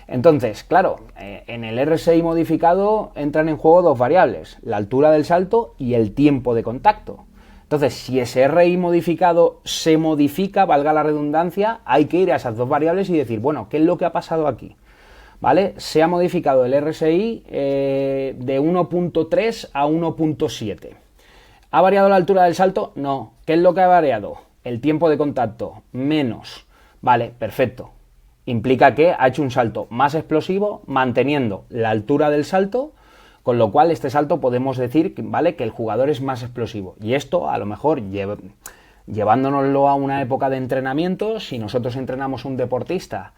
Entonces, claro, en el RSI modificado entran en juego dos variables, la altura del salto y el tiempo de contacto. Entonces, si ese RSI modificado se modifica, valga la redundancia, hay que ir a esas dos variables y decir, bueno, ¿qué es lo que ha pasado aquí? ¿Vale? Se ha modificado el RSI de 1.3 a 1.7. ¿Ha variado la altura del salto? No. ¿Qué es lo que ha variado? El tiempo de contacto, menos. Vale, perfecto. Implica que ha hecho un salto más explosivo manteniendo la altura del salto, con lo cual este salto podemos decir, ¿vale?, que el jugador es más explosivo. Y esto, a lo mejor, llevándonoslo a una época de entrenamiento, si nosotros entrenamos a un deportista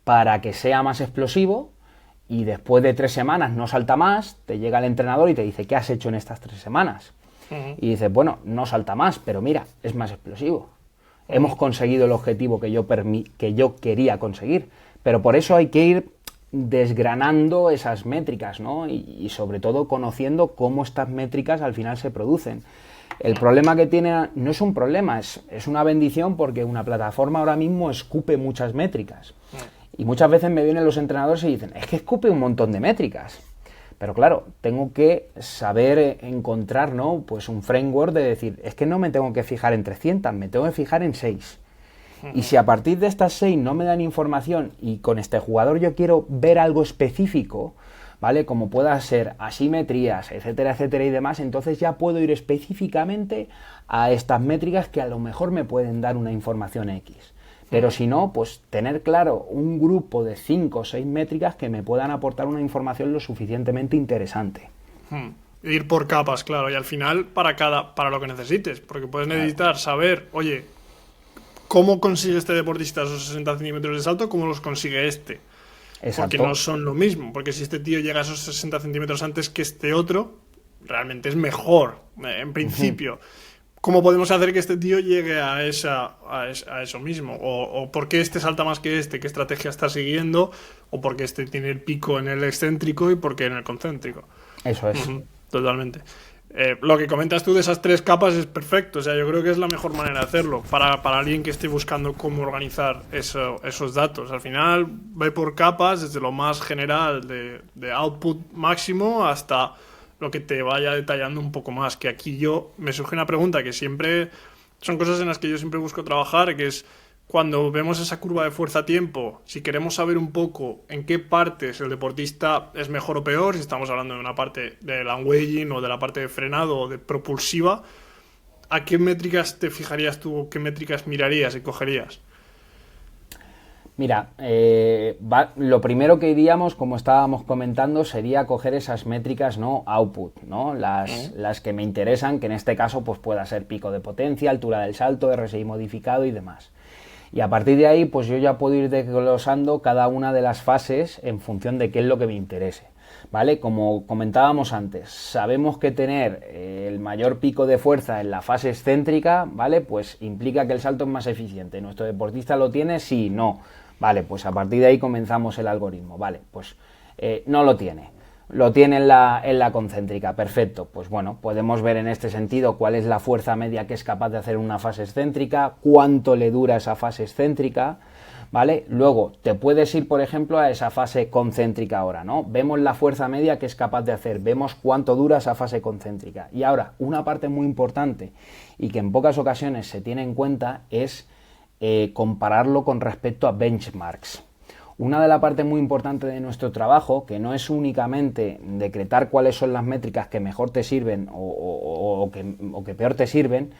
para que sea más explosivo y después de 3 semanas no salta más, te llega el entrenador y te dice, ¿qué has hecho en estas 3 semanas? Y dices, bueno, no salta más, pero mira, es más explosivo. Hemos conseguido el objetivo que yo quería conseguir. Pero por eso hay que ir desgranando esas métricas, ¿no? Y sobre todo conociendo cómo estas métricas al final se producen. El problema que tiene no es un problema, es una bendición, porque una plataforma ahora mismo escupe muchas métricas. Y muchas veces me vienen los entrenadores y dicen, es que escupe un montón de métricas. Pero claro, tengo que saber encontrar, ¿no?, pues un framework de decir, es que no me tengo que fijar en 300, me tengo que fijar en 6. Y si a partir de estas 6 no me dan información y con este jugador yo quiero ver algo específico, ¿vale?, como pueda ser asimetrías, etcétera, etcétera y demás, entonces ya puedo ir específicamente a estas métricas que a lo mejor me pueden dar una información X. Pero si no, pues tener claro un grupo de 5 o 6 métricas que me puedan aportar una información lo suficientemente interesante. Ir por capas, claro, y al final para lo que necesites, porque puedes necesitar saber, oye, ¿cómo consigue este deportista esos 60 centímetros de salto? ¿Cómo los consigue este? Exacto. Porque no son lo mismo, porque si este tío llega a esos 60 centímetros antes que este otro, realmente es mejor, en principio. ¿Cómo podemos hacer que este tío llegue a eso mismo? O por qué este salta más que este, qué estrategia está siguiendo, o por qué este tiene el pico en el excéntrico y por qué en el concéntrico. Eso es. Totalmente. Lo que comentas tú de esas 3 capas es perfecto. O sea, yo creo que es la mejor manera de hacerlo para alguien que esté buscando cómo organizar esos datos. Al final, ve por capas, desde lo más general de output máximo hasta lo que te vaya detallando un poco más. Que aquí me surge una pregunta que siempre son cosas en las que yo siempre busco trabajar, que es cuando vemos esa curva de fuerza-tiempo, si queremos saber un poco en qué partes el deportista es mejor o peor, si estamos hablando de una parte de landweighing o de la parte de frenado o de propulsiva, ¿a qué métricas te fijarías tú o qué métricas mirarías y cogerías? Mira, lo primero que iríamos, como estábamos comentando, sería coger esas métricas, ¿no?, output, ¿no?, las que me interesan, que en este caso pues pueda ser pico de potencia, altura del salto, RSI modificado y demás. Y a partir de ahí, pues yo ya puedo ir desglosando cada una de las fases en función de qué es lo que me interese, ¿vale? Como comentábamos antes, sabemos que tener el mayor pico de fuerza en la fase excéntrica, ¿vale?, pues implica que el salto es más eficiente. ¿Nuestro deportista lo tiene? Sí, no. Vale, pues a partir de ahí comenzamos el algoritmo. Vale, pues no lo tiene. Lo tiene en la concéntrica, perfecto. Pues bueno, podemos ver en este sentido cuál es la fuerza media que es capaz de hacer una fase excéntrica, cuánto le dura esa fase excéntrica, ¿vale? Luego, te puedes ir, por ejemplo, a esa fase concéntrica ahora, ¿no? Vemos la fuerza media que es capaz de hacer, vemos cuánto dura esa fase concéntrica. Y ahora, una parte muy importante y que en pocas ocasiones se tiene en cuenta es compararlo con respecto a benchmarks. una de las partes muy importantes de nuestro trabajo, que no es únicamente decretar cuáles son las métricas que mejor te sirven o que peor te sirven,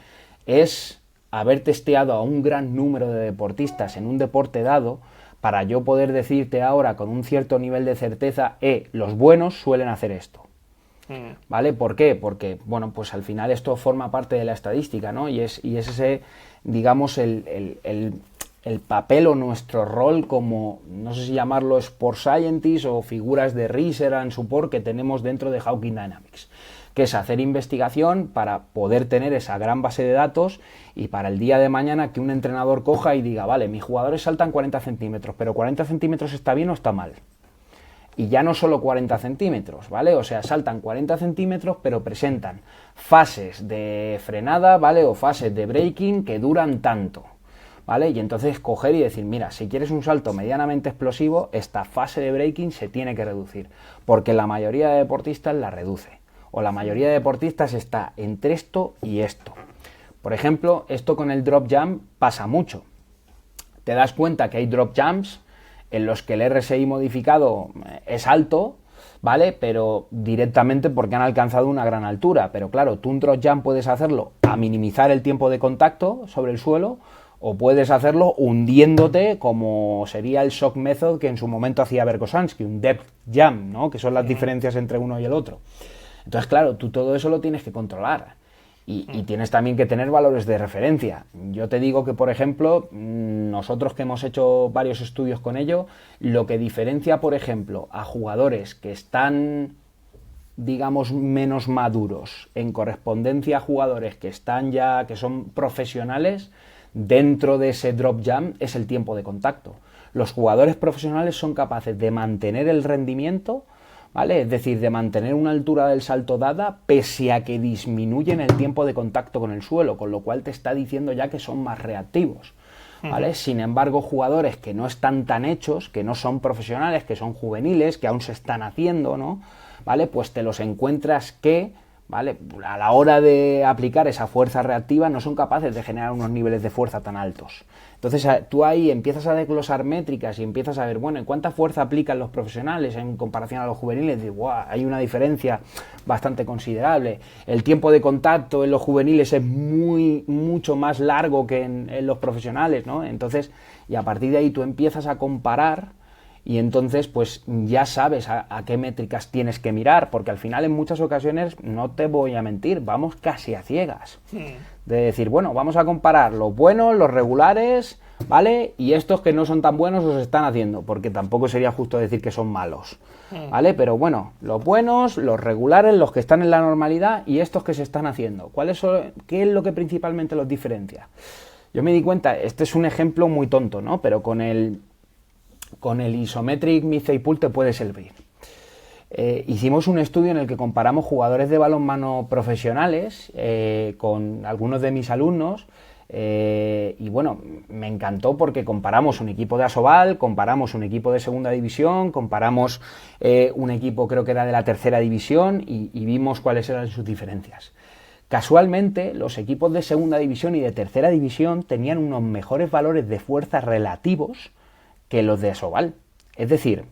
es haber testeado a un gran número de deportistas en un deporte dado para yo poder decirte ahora con un cierto nivel de certeza, los buenos suelen hacer esto. ¿Vale? ¿Por qué? Porque, bueno, pues al final esto forma parte de la estadística, ¿no? Y es ese, digamos, el papel o nuestro rol como, no sé si llamarlo Sport Scientist o figuras de Research and Support que tenemos dentro de Hawking Dynamics, que es hacer investigación para poder tener esa gran base de datos y para el día de mañana que un entrenador coja y diga, vale, mis jugadores saltan 40 centímetros, pero 40 centímetros está bien o está mal. Y ya no solo 40 centímetros, ¿vale? O sea, saltan 40 centímetros, pero presentan fases de frenada, ¿vale? O fases de braking que duran tanto, ¿vale? Y entonces coger y decir, mira, si quieres un salto medianamente explosivo, esta fase de braking se tiene que reducir, porque la mayoría de deportistas la reduce, o la mayoría de deportistas está entre esto y esto. Por ejemplo, esto con el drop jump pasa mucho. Te das cuenta que hay drop jumps en los que el RSI modificado es alto, ¿vale? Pero directamente porque han alcanzado una gran altura. Pero claro, tú un drop jump puedes hacerlo a minimizar el tiempo de contacto sobre el suelo, o puedes hacerlo hundiéndote, como sería el shock method que en su momento hacía Verkhoshansky, un depth jump, ¿no? Que son las diferencias entre uno y el otro. Entonces, claro, tú todo eso lo tienes que controlar. Y tienes también que tener valores de referencia. Yo te digo que, por ejemplo, nosotros que hemos hecho varios estudios con ello, lo que diferencia, por ejemplo, a jugadores que están, digamos, menos maduros en correspondencia a jugadores que están ya, que son profesionales, dentro de ese drop jump es el tiempo de contacto. Los jugadores profesionales son capaces de mantener el rendimiento, ¿vale? Es decir, de mantener una altura del salto dada pese a que disminuyen el tiempo de contacto con el suelo, con lo cual te está diciendo ya que son más reactivos, ¿vale? Sin embargo, jugadores que no están tan hechos, que no son profesionales, que son juveniles, que aún se están haciendo, ¿no? ¿Vale? Pues te los encuentras que, ¿vale? A la hora de aplicar esa fuerza reactiva no son capaces de generar unos niveles de fuerza tan altos. Entonces tú ahí empiezas a desglosar métricas y empiezas a ver, bueno, ¿en cuánta fuerza aplican los profesionales en comparación a los juveniles? Y dices, ¡guau! Hay una diferencia bastante considerable. El tiempo de contacto en los juveniles es mucho más largo que en los profesionales, ¿no? Entonces, y a partir de ahí tú empiezas a comparar y entonces pues ya sabes a qué métricas tienes que mirar, porque al final en muchas ocasiones, no te voy a mentir, vamos casi a ciegas. De decir, bueno, vamos a comparar los buenos, los regulares, ¿vale? Y estos que no son tan buenos los están haciendo, porque tampoco sería justo decir que son malos, ¿vale? Pero bueno, los buenos, los regulares, los que están en la normalidad y estos que se están haciendo. ¿Qué es lo que principalmente los diferencia? Yo me di cuenta, este es un ejemplo muy tonto, ¿no? Pero con el Isometric Mid-Thigh Pull te puede servir. Hicimos un estudio en el que comparamos jugadores de balonmano profesionales con algunos de mis alumnos y bueno, me encantó porque comparamos un equipo de Asobal, comparamos un equipo de segunda división, comparamos un equipo creo que era de la tercera división y vimos cuáles eran sus diferencias. Casualmente, los equipos de segunda división y de tercera división tenían unos mejores valores de fuerza relativos que los de Asobal. Es decir,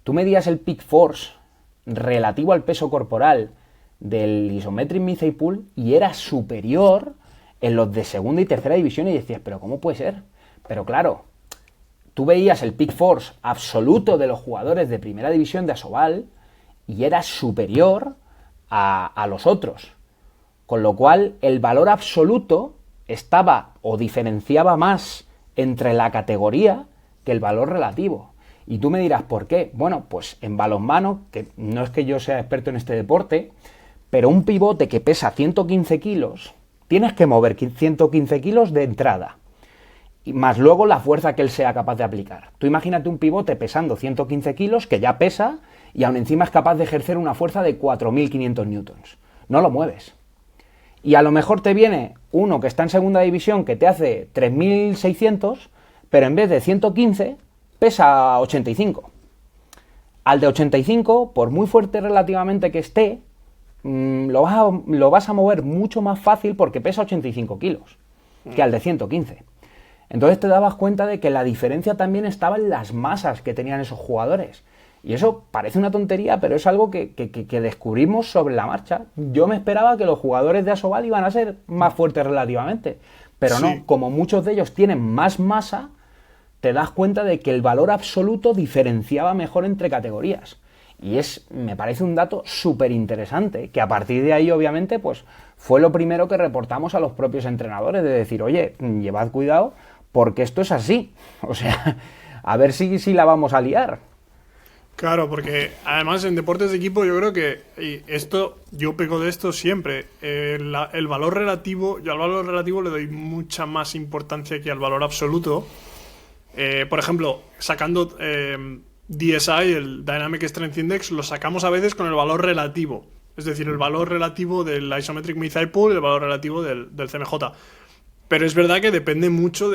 tú medías el peak force relativo al peso corporal del Isometric Mid-Thigh Pull y era superior en los de segunda y tercera división y decías, ¿pero cómo puede ser? Pero claro, tú veías el peak force absoluto de los jugadores de primera división de Asobal y era superior a los otros. Con lo cual, el valor absoluto estaba o diferenciaba más entre la categoría que el valor relativo. Y tú me dirás, ¿por qué? Bueno, pues en balonmano, que no es que yo sea experto en este deporte, pero un pivote que pesa 115 kilos, tienes que mover 115 kilos de entrada, y más luego la fuerza que él sea capaz de aplicar. Tú imagínate un pivote pesando 115 kilos, que ya pesa, y aún encima es capaz de ejercer una fuerza de 4.500 newtons. No lo mueves. Y a lo mejor te viene uno que está en segunda división que te hace 3.600, pero en vez de 115, pesa 85. Al de 85, por muy fuerte relativamente que esté, lo vas a mover mucho más fácil porque pesa 85 kilos que al de 115. Entonces te dabas cuenta de que la diferencia también estaba en las masas que tenían esos jugadores. Y eso parece una tontería, pero es algo que descubrimos sobre la marcha. Yo me esperaba que los jugadores de Asobal iban a ser más fuertes relativamente, pero Sí. no, como muchos de ellos tienen más masa, te das cuenta de que el valor absoluto diferenciaba mejor entre categorías. Y me parece un dato súper interesante, que a partir de ahí, obviamente, pues fue lo primero que reportamos a los propios entrenadores, de decir, oye, llevad cuidado, porque esto es así. O sea, a ver si la vamos a liar. Claro, porque además en deportes de equipo yo creo que, y esto, yo pego de esto siempre, el valor relativo, yo al valor relativo le doy mucha más importancia que al valor absoluto. Por ejemplo, sacando DSI, el Dynamic Strength Index, lo sacamos a veces con el valor relativo. Es decir, el valor relativo del Isometric Methyle Pool y el valor relativo del CMJ. Pero es verdad que depende mucho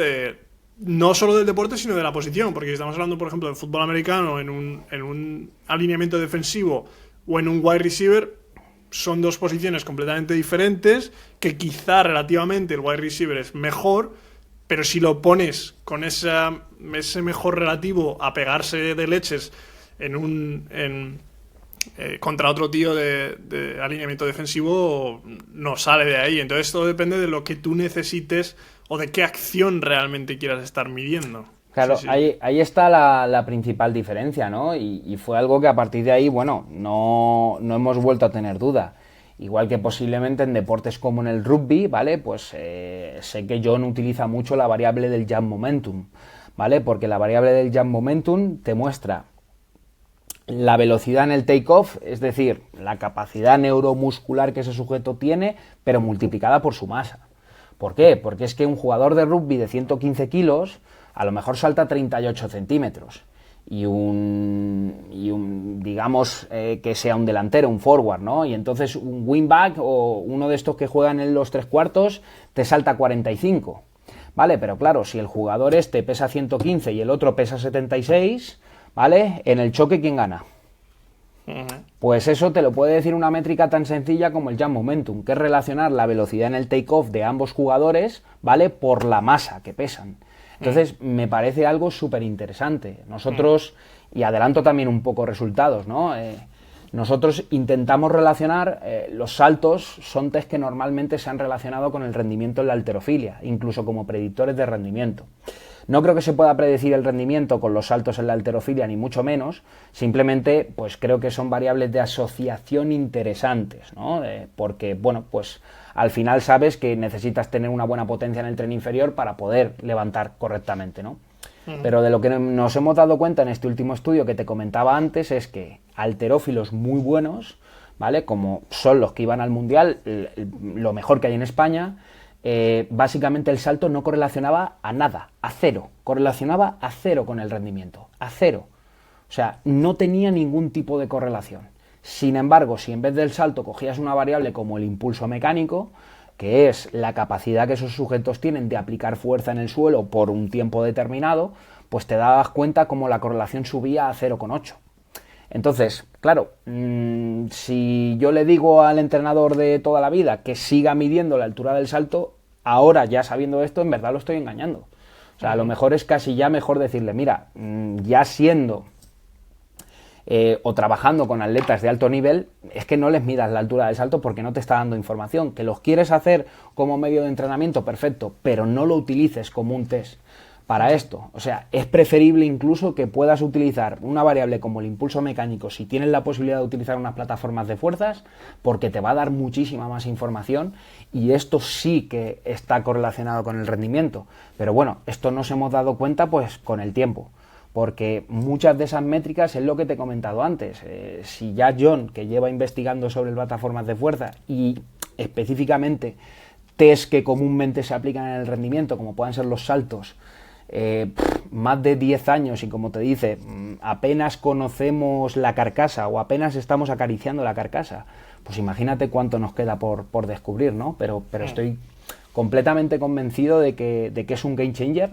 no solo del deporte, sino de la posición. Porque si estamos hablando, por ejemplo, de fútbol americano en un alineamiento defensivo o en un wide receiver, son dos posiciones completamente diferentes, que quizá relativamente el wide receiver es mejor, pero si lo pones con ese mejor relativo a pegarse de leches contra otro tío de alineamiento defensivo, no sale de ahí. Entonces todo depende de lo que tú necesites o de qué acción realmente quieras estar midiendo. Claro, Sí. ahí está la principal diferencia, ¿no? Y fue algo que a partir de ahí, bueno, no hemos vuelto a tener duda. Igual que posiblemente en deportes como en el rugby, ¿vale? Pues sé que John utiliza mucho la variable del jump momentum, ¿vale? Porque la variable del jump momentum te muestra la velocidad en el take-off, es decir, la capacidad neuromuscular que ese sujeto tiene, pero multiplicada por su masa. ¿Por qué? Porque es que un jugador de rugby de 115 kilos a lo mejor salta 38 centímetros. Y digamos, que sea un delantero, un forward, ¿no? Y entonces un wingback o uno de estos que juegan en los tres cuartos te salta 45. ¿Vale? Pero claro, si el jugador este pesa 115 y el otro pesa 76, ¿vale? En el choque, ¿quién gana? Pues eso te lo puede decir una métrica tan sencilla como el jump momentum, que es relacionar la velocidad en el take-off de ambos jugadores, ¿vale? Por la masa que pesan. Entonces, me parece algo súper interesante. Nosotros, y adelanto también un poco resultados, ¿no? Nosotros intentamos relacionar, los saltos son test que normalmente se han relacionado con el rendimiento en la halterofilia, incluso como predictores de rendimiento. No creo que se pueda predecir el rendimiento con los saltos en la halterofilia, ni mucho menos. Simplemente, pues creo que son variables de asociación interesantes, ¿no? Porque, bueno, pues al final sabes que necesitas tener una buena potencia en el tren inferior para poder levantar correctamente, ¿no? Pero de lo que nos hemos dado cuenta en este último estudio que te comentaba antes es que halterófilos muy buenos, ¿vale? Como son los que iban al Mundial, lo mejor que hay en España, básicamente el salto no correlacionaba a nada, a cero, correlacionaba a cero con el rendimiento, a cero. O sea, no tenía ningún tipo de correlación. Sin embargo, si en vez del salto cogías una variable como el impulso mecánico, que es la capacidad que esos sujetos tienen de aplicar fuerza en el suelo por un tiempo determinado, pues te dabas cuenta como la correlación subía a 0,8. Entonces, claro, si yo le digo al entrenador de toda la vida que siga midiendo la altura del salto, ahora ya sabiendo esto, en verdad lo estoy engañando. O sea, a lo mejor es casi ya mejor decirle, mira, ya siendo o trabajando con atletas de alto nivel, es que no les midas la altura del salto porque no te está dando información. Que los quieres hacer como medio de entrenamiento, perfecto, pero no lo utilices como un test para esto. O sea, es preferible incluso que puedas utilizar una variable como el impulso mecánico si tienes la posibilidad de utilizar unas plataformas de fuerzas, porque te va a dar muchísima más información y esto sí que está correlacionado con el rendimiento. Pero bueno, esto nos hemos dado cuenta pues con el tiempo, porque muchas de esas métricas es lo que te he comentado antes. Si ya John, que lleva investigando sobre plataformas de fuerza y específicamente test que comúnmente se aplican en el rendimiento, como puedan ser los saltos, más de 10 años y como te dice, apenas conocemos la carcasa o apenas estamos acariciando la carcasa, pues imagínate cuánto nos queda por descubrir, ¿no? Pero estoy completamente convencido de que es un game changer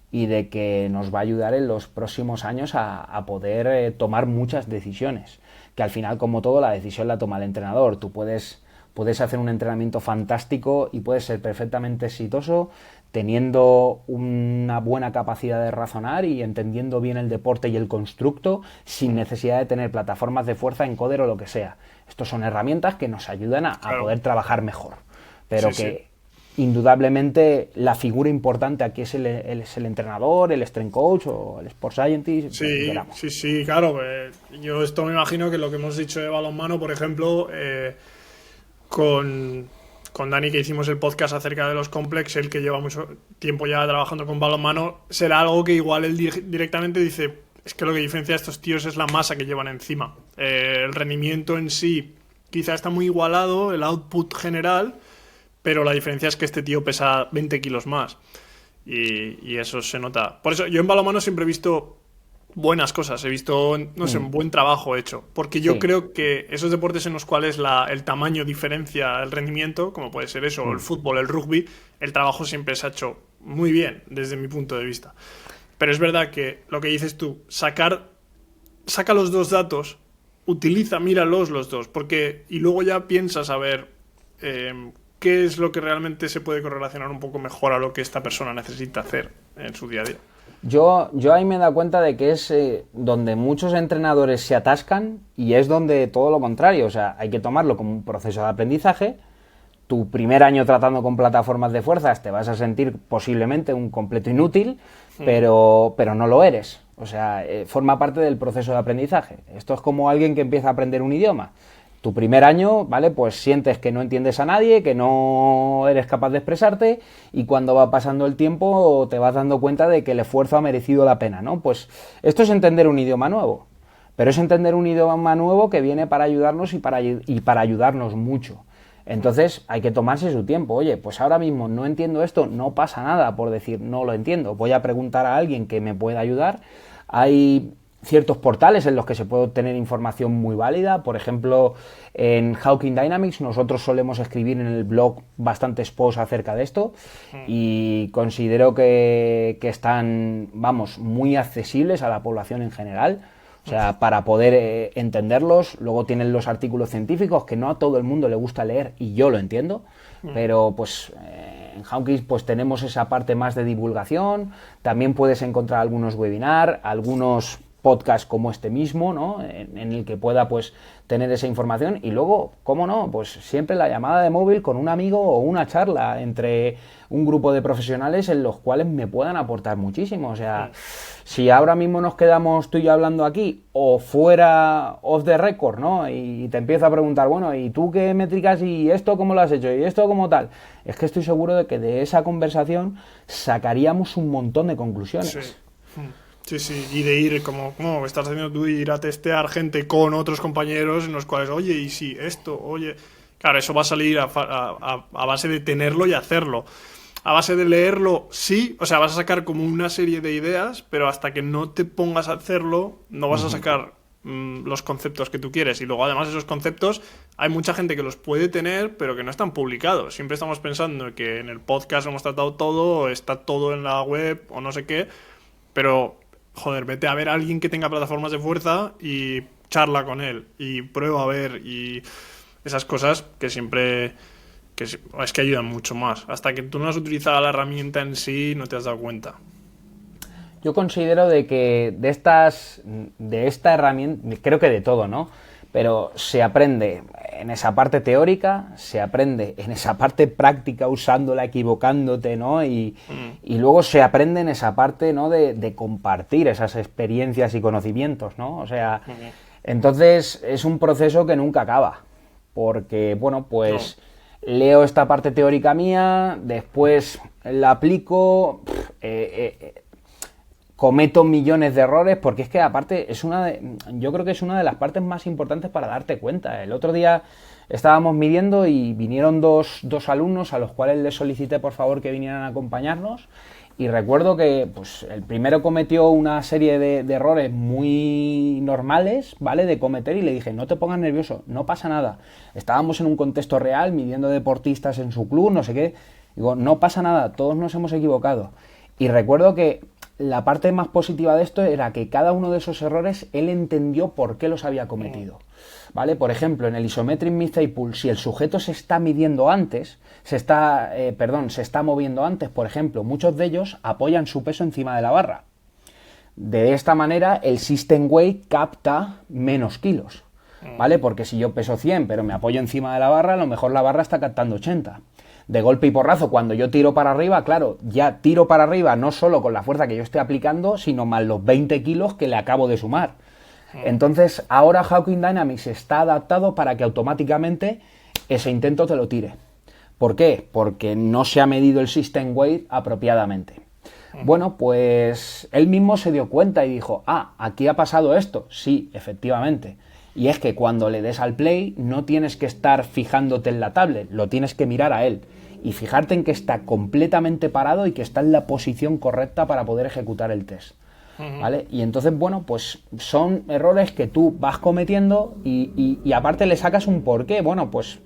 y de que nos va a ayudar en los próximos años a poder tomar muchas decisiones, que al final, como todo, la decisión la toma el entrenador. Tú puedes puedes hacer un entrenamiento fantástico y puedes ser perfectamente exitoso teniendo una buena capacidad de razonar y entendiendo bien el deporte y el constructo sin necesidad de tener plataformas de fuerza, encoder o lo que sea. Estos son herramientas que nos ayudan a poder trabajar mejor, pero indudablemente la figura importante aquí es el entrenador, el strength coach o el sport scientist. Sí, claro. Yo esto me imagino que lo que hemos dicho de balonmano, por ejemplo, con Dani, que hicimos el podcast acerca de los complex, el que lleva mucho tiempo ya trabajando con balonmano, será algo que igual él directamente dice, es que lo que diferencia a estos tíos es la masa que llevan encima. El rendimiento en sí quizá está muy igualado, el output general, pero la diferencia es que este tío pesa 20 kilos más. Y eso se nota. Por eso, yo en balonmano siempre he visto buenas cosas. He visto, no sé, un buen trabajo hecho. Porque yo creo que esos deportes en los cuales el tamaño diferencia el rendimiento, como puede ser eso, el fútbol, el rugby, el trabajo siempre se ha hecho muy bien, desde mi punto de vista. Pero es verdad que lo que dices tú, saca los dos datos, míralos los dos, y luego ya piensas a ver qué es lo que realmente se puede correlacionar un poco mejor a lo que esta persona necesita hacer en su día a día. Yo ahí me he dado cuenta de que es donde muchos entrenadores se atascan y es donde todo lo contrario. O sea, hay que tomarlo como un proceso de aprendizaje. Tu primer año tratando con plataformas de fuerzas te vas a sentir posiblemente un completo inútil, pero no lo eres. O sea, forma parte del proceso de aprendizaje. Esto es como alguien que empieza a aprender un idioma. Tu primer año, ¿vale? Pues sientes que no entiendes a nadie, que no eres capaz de expresarte y cuando va pasando el tiempo te vas dando cuenta de que el esfuerzo ha merecido la pena, ¿no? Pues esto es entender un idioma nuevo, pero es entender un idioma nuevo que viene para ayudarnos y para ayudarnos mucho. Entonces hay que tomarse su tiempo. Oye, pues ahora mismo no entiendo esto, no pasa nada por decir no lo entiendo. Voy a preguntar a alguien que me pueda ayudar. Hay ciertos portales en los que se puede obtener información muy válida. Por ejemplo, en Hawking Dynamics nosotros solemos escribir en el blog bastantes posts acerca de esto y considero que están, muy accesibles a la población en general. O sea, para poder entenderlos. Luego tienen los artículos científicos que no a todo el mundo le gusta leer y yo lo entiendo, pero pues en Hawking pues tenemos esa parte más de divulgación. También puedes encontrar algunos webinars, algunos podcast como este mismo, ¿no? En el que pueda pues tener esa información y luego, ¿cómo no? Pues siempre la llamada de móvil con un amigo o una charla entre un grupo de profesionales en los cuales me puedan aportar muchísimo. O sea, si ahora mismo nos quedamos tú y yo hablando aquí o fuera off the record, ¿no? Y te empiezo a preguntar, bueno, ¿y tú qué métricas y esto cómo lo has hecho y esto cómo tal? Es que estoy seguro de que de esa conversación sacaríamos un montón de conclusiones. Sí, y de ir, como estás haciendo tú, ir a testear gente con otros compañeros en los cuales, oye, y si esto, oye... Claro, eso va a salir a base de tenerlo y hacerlo. A base de leerlo, sí, o sea, vas a sacar como una serie de ideas, pero hasta que no te pongas a hacerlo, no vas a sacar los conceptos que tú quieres. Y luego, además, esos conceptos, hay mucha gente que los puede tener, pero que no están publicados. Siempre estamos pensando que en el podcast hemos tratado todo, o está todo en la web, o no sé qué, pero... Joder, vete a ver a alguien que tenga plataformas de fuerza y charla con él y prueba a ver y esas cosas que siempre es que ayudan mucho más. Hasta que tú no has utilizado la herramienta en sí no te has dado cuenta. Yo considero de que de esta herramienta, creo que de todo, ¿no? Pero se aprende en esa parte teórica, se aprende en esa parte práctica usándola, equivocándote, ¿no? Y luego se aprende en esa parte, ¿no? De compartir esas experiencias y conocimientos, ¿no? O sea, entonces es un proceso que nunca acaba, porque, bueno, pues leo esta parte teórica mía, después la aplico, cometo millones de errores, porque es que aparte yo creo que es una de las partes más importantes para darte cuenta. El otro día estábamos midiendo y vinieron dos alumnos a los cuales les solicité por favor que vinieran a acompañarnos y recuerdo que pues el primero cometió una serie de errores muy normales, ¿vale? De cometer y le dije, no te pongas nervioso, no pasa nada. Estábamos en un contexto real midiendo deportistas en su club, no sé qué. Digo, no pasa nada, todos nos hemos equivocado. Y recuerdo que la parte más positiva de esto era que cada uno de esos errores él entendió por qué los había cometido. ¿Vale? Por ejemplo, en el Isometric Midthigh Pull, si el sujeto se está midiendo antes, se está moviendo antes, por ejemplo, muchos de ellos apoyan su peso encima de la barra. De esta manera, el System Weight capta menos kilos, ¿vale? Porque si yo peso 100, pero me apoyo encima de la barra, a lo mejor la barra está captando 80. De golpe y porrazo, cuando yo tiro para arriba, claro, ya tiro para arriba no solo con la fuerza que yo esté aplicando, sino más los 20 kilos que le acabo de sumar. Entonces, ahora Hawkin Dynamics está adaptado para que automáticamente ese intento te lo tire. ¿Por qué? Porque no se ha medido el System Weight apropiadamente. Bueno, pues él mismo se dio cuenta y dijo, aquí ha pasado esto. Sí, efectivamente. Y es que cuando le des al play no tienes que estar fijándote en la tablet, lo tienes que mirar a él y fijarte en que está completamente parado y que está en la posición correcta para poder ejecutar el test. ¿Vale? Y entonces, bueno, pues son errores que tú vas cometiendo y aparte le sacas un porqué. Bueno, pues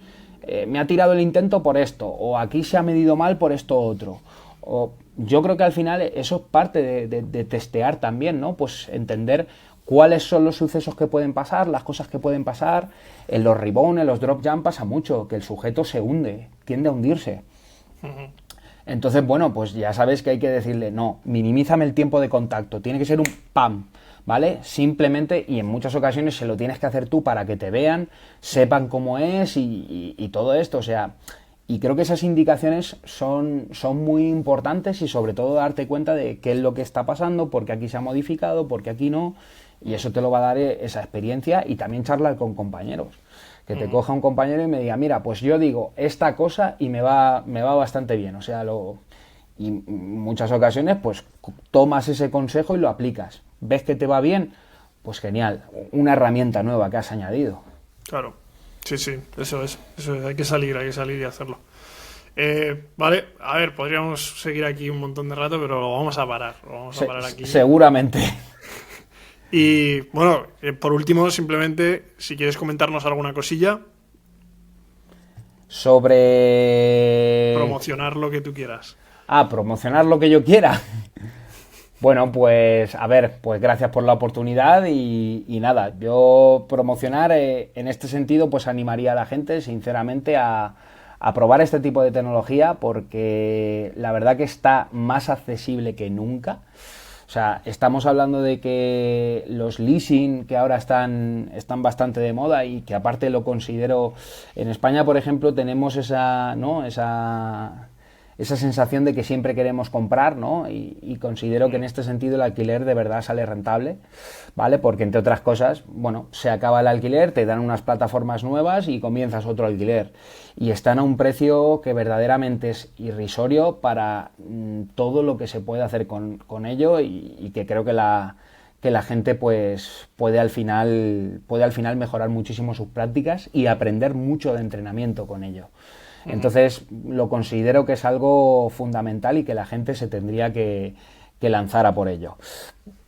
me ha tirado el intento por esto, o aquí se ha medido mal por esto otro. O, yo creo que al final eso es parte de testear también, ¿no? Pues entender cuáles son los sucesos que pueden pasar, las cosas que pueden pasar. En los rebound, en los drop jump pasa mucho, que el sujeto se hunde, tiende a hundirse. Entonces, bueno, pues ya sabes que hay que decirle, no, minimízame el tiempo de contacto, tiene que ser un pam, ¿vale? Simplemente, y en muchas ocasiones se lo tienes que hacer tú para que te vean, sepan cómo es y todo esto, o sea, y creo que esas indicaciones son muy importantes y sobre todo darte cuenta de qué es lo que está pasando, por qué aquí se ha modificado, por qué aquí no, y eso te lo va a dar esa experiencia y también charlar con compañeros. Que te coja un compañero y me diga, mira, pues yo digo esta cosa y me va bastante bien. O sea, y en muchas ocasiones, pues tomas ese consejo y lo aplicas. ¿Ves que te va bien? Pues genial, una herramienta nueva que has añadido. Claro, sí, eso es, hay que salir y hacerlo. Vale, a ver, podríamos seguir aquí un montón de rato, pero lo vamos a parar. Aquí. Seguramente. Y bueno, por último, simplemente, si quieres comentarnos alguna cosilla. Sobre... Promocionar lo que tú quieras. Promocionar lo que yo quiera. Bueno, pues a ver, pues gracias por la oportunidad y nada, yo promocionar en este sentido pues animaría a la gente sinceramente a probar este tipo de tecnología porque la verdad que está más accesible que nunca. O sea, estamos hablando de que los leasing que ahora están bastante de moda y que aparte lo considero... En España, por ejemplo, tenemos esa sensación de que siempre queremos comprar, ¿no? Y considero que en este sentido el alquiler de verdad sale rentable, ¿vale? Porque entre otras cosas, bueno, se acaba el alquiler, te dan unas plataformas nuevas y comienzas otro alquiler. Y están a un precio que verdaderamente es irrisorio para todo lo que se puede hacer con ello y que creo que la gente pues puede al final mejorar muchísimo sus prácticas y aprender mucho de entrenamiento con ello. Entonces lo considero que es algo fundamental y que la gente se tendría que lanzar a por ello.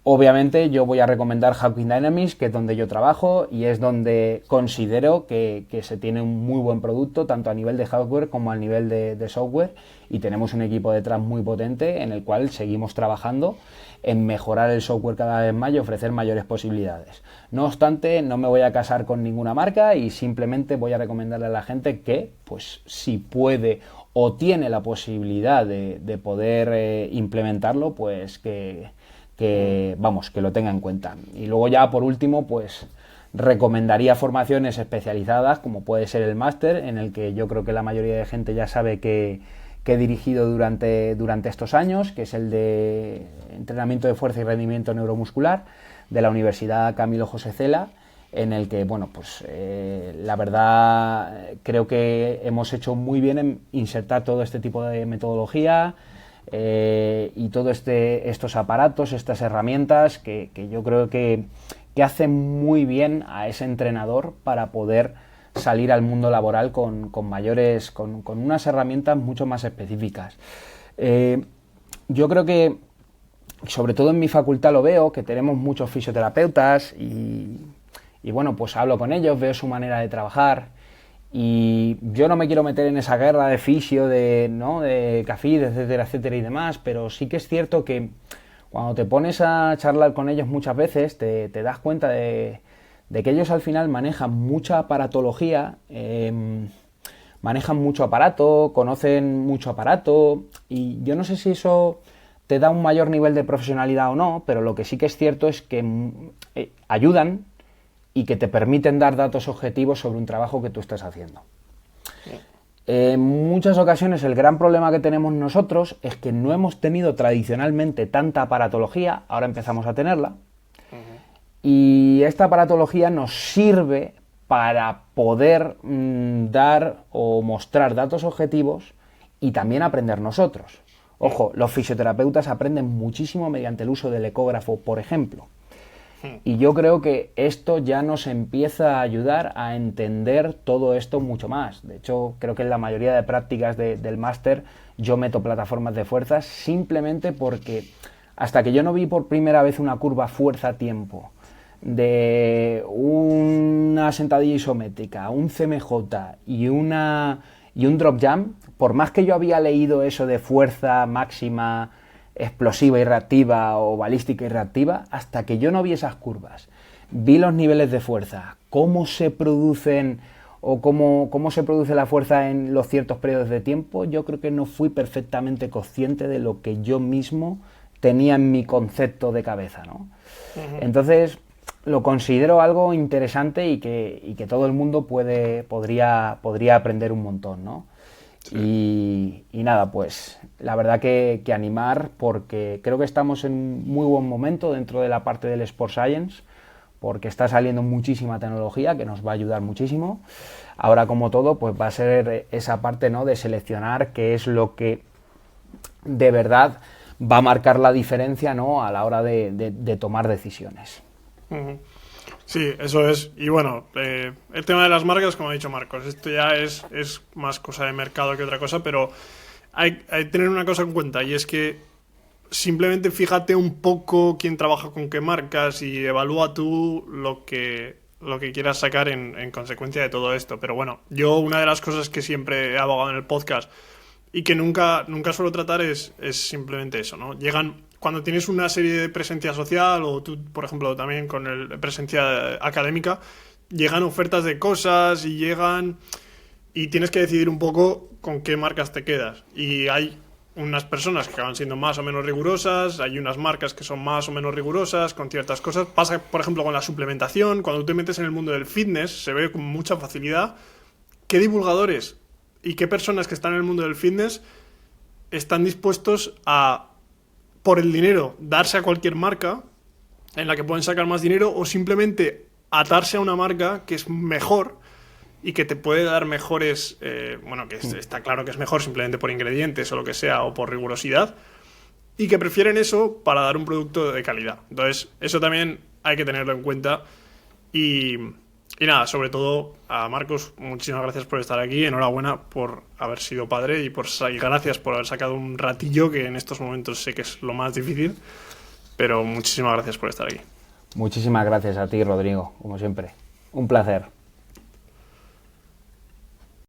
Obviamente yo voy a recomendar Hawkin Dynamics, que es donde yo trabajo y es donde considero que se tiene un muy buen producto, tanto a nivel de hardware como a nivel de software, y tenemos un equipo detrás muy potente en el cual seguimos trabajando en mejorar el software cada vez más y ofrecer mayores posibilidades. No obstante, no me voy a casar con ninguna marca y simplemente voy a recomendarle a la gente que, pues, si puede o tiene la posibilidad de poder implementarlo, pues que lo tenga en cuenta. Y luego ya por último, pues recomendaría formaciones especializadas, como puede ser el máster, en el que yo creo que la mayoría de gente ya sabe que he dirigido durante estos años, que es el de entrenamiento de fuerza y rendimiento neuromuscular de la Universidad Camilo José Cela, en el que, bueno, pues la verdad creo que hemos hecho muy bien en insertar todo este tipo de metodología y todos estos aparatos, estas herramientas que yo creo que hacen muy bien a ese entrenador para poder salir al mundo laboral con unas herramientas mucho más específicas. Yo creo que, sobre todo en mi facultad lo veo, que tenemos muchos fisioterapeutas y bueno, pues hablo con ellos, veo su manera de trabajar y yo no me quiero meter en esa guerra de fisio, de CAFID, etcétera, etcétera y demás, pero sí que es cierto que cuando te pones a charlar con ellos muchas veces, te das cuenta de que ellos al final manejan mucha aparatología, manejan mucho aparato, conocen mucho aparato, y yo no sé si eso te da un mayor nivel de profesionalidad o no, pero lo que sí que es cierto es que ayudan y que te permiten dar datos objetivos sobre un trabajo que tú estás haciendo. En muchas ocasiones el gran problema que tenemos nosotros es que no hemos tenido tradicionalmente tanta aparatología, ahora empezamos a tenerla, y esta aparatología nos sirve para poder dar o mostrar datos objetivos y también aprender nosotros. Ojo, los fisioterapeutas aprenden muchísimo mediante el uso del ecógrafo, por ejemplo. Y yo creo que esto ya nos empieza a ayudar a entender todo esto mucho más. De hecho, creo que en la mayoría de prácticas del máster yo meto plataformas de fuerzas simplemente porque hasta que yo no vi por primera vez una curva fuerza-tiempo de una sentadilla isométrica, un CMJ y un drop jump, por más que yo había leído eso de fuerza máxima explosiva y reactiva o balística y reactiva, hasta que yo no vi esas curvas, vi los niveles de fuerza, cómo se producen o cómo se produce la fuerza en los ciertos periodos de tiempo, yo creo que no fui perfectamente consciente de lo que yo mismo tenía en mi concepto de cabeza, ¿no? Entonces, lo considero algo interesante y que todo el mundo podría aprender un montón, ¿no? Sí. Y nada, pues la verdad que animar, porque creo que estamos en un muy buen momento dentro de la parte del Sport Science, porque está saliendo muchísima tecnología que nos va a ayudar muchísimo. Ahora, como todo, pues va a ser esa parte, ¿no?, de seleccionar qué es lo que de verdad va a marcar la diferencia, ¿no?, a la hora de tomar decisiones. Sí, eso es. Y bueno, el tema de las marcas, como ha dicho Marcos, esto ya es más cosa de mercado que otra cosa, pero hay que tener una cosa en cuenta, y es que simplemente fíjate un poco quién trabaja con qué marcas y evalúa tú lo que quieras sacar en consecuencia de todo esto. Pero bueno, yo una de las cosas que siempre he abogado en el podcast y que nunca suelo tratar es simplemente eso, ¿no? Cuando tienes una serie de presencia social, o tú, por ejemplo, también con presencia académica, llegan ofertas de cosas y tienes que decidir un poco con qué marcas te quedas. Y hay unas personas que acaban siendo más o menos rigurosas, hay unas marcas que son más o menos rigurosas con ciertas cosas. Pasa, por ejemplo, con la suplementación. Cuando tú te metes en el mundo del fitness, se ve con mucha facilidad qué divulgadores y qué personas que están en el mundo del fitness están dispuestos a, por el dinero, darse a cualquier marca en la que pueden sacar más dinero, o simplemente atarse a una marca que es mejor y que te puede dar mejores, está claro que es mejor simplemente por ingredientes o lo que sea, o por rigurosidad, y que prefieren eso para dar un producto de calidad. Entonces, eso también hay que tenerlo en cuenta. Y nada, sobre todo a Marcos, muchísimas gracias por estar aquí, enhorabuena por haber sido padre y gracias por haber sacado un ratillo, que en estos momentos sé que es lo más difícil, pero muchísimas gracias por estar aquí. Muchísimas gracias a ti, Rodrigo, como siempre. Un placer.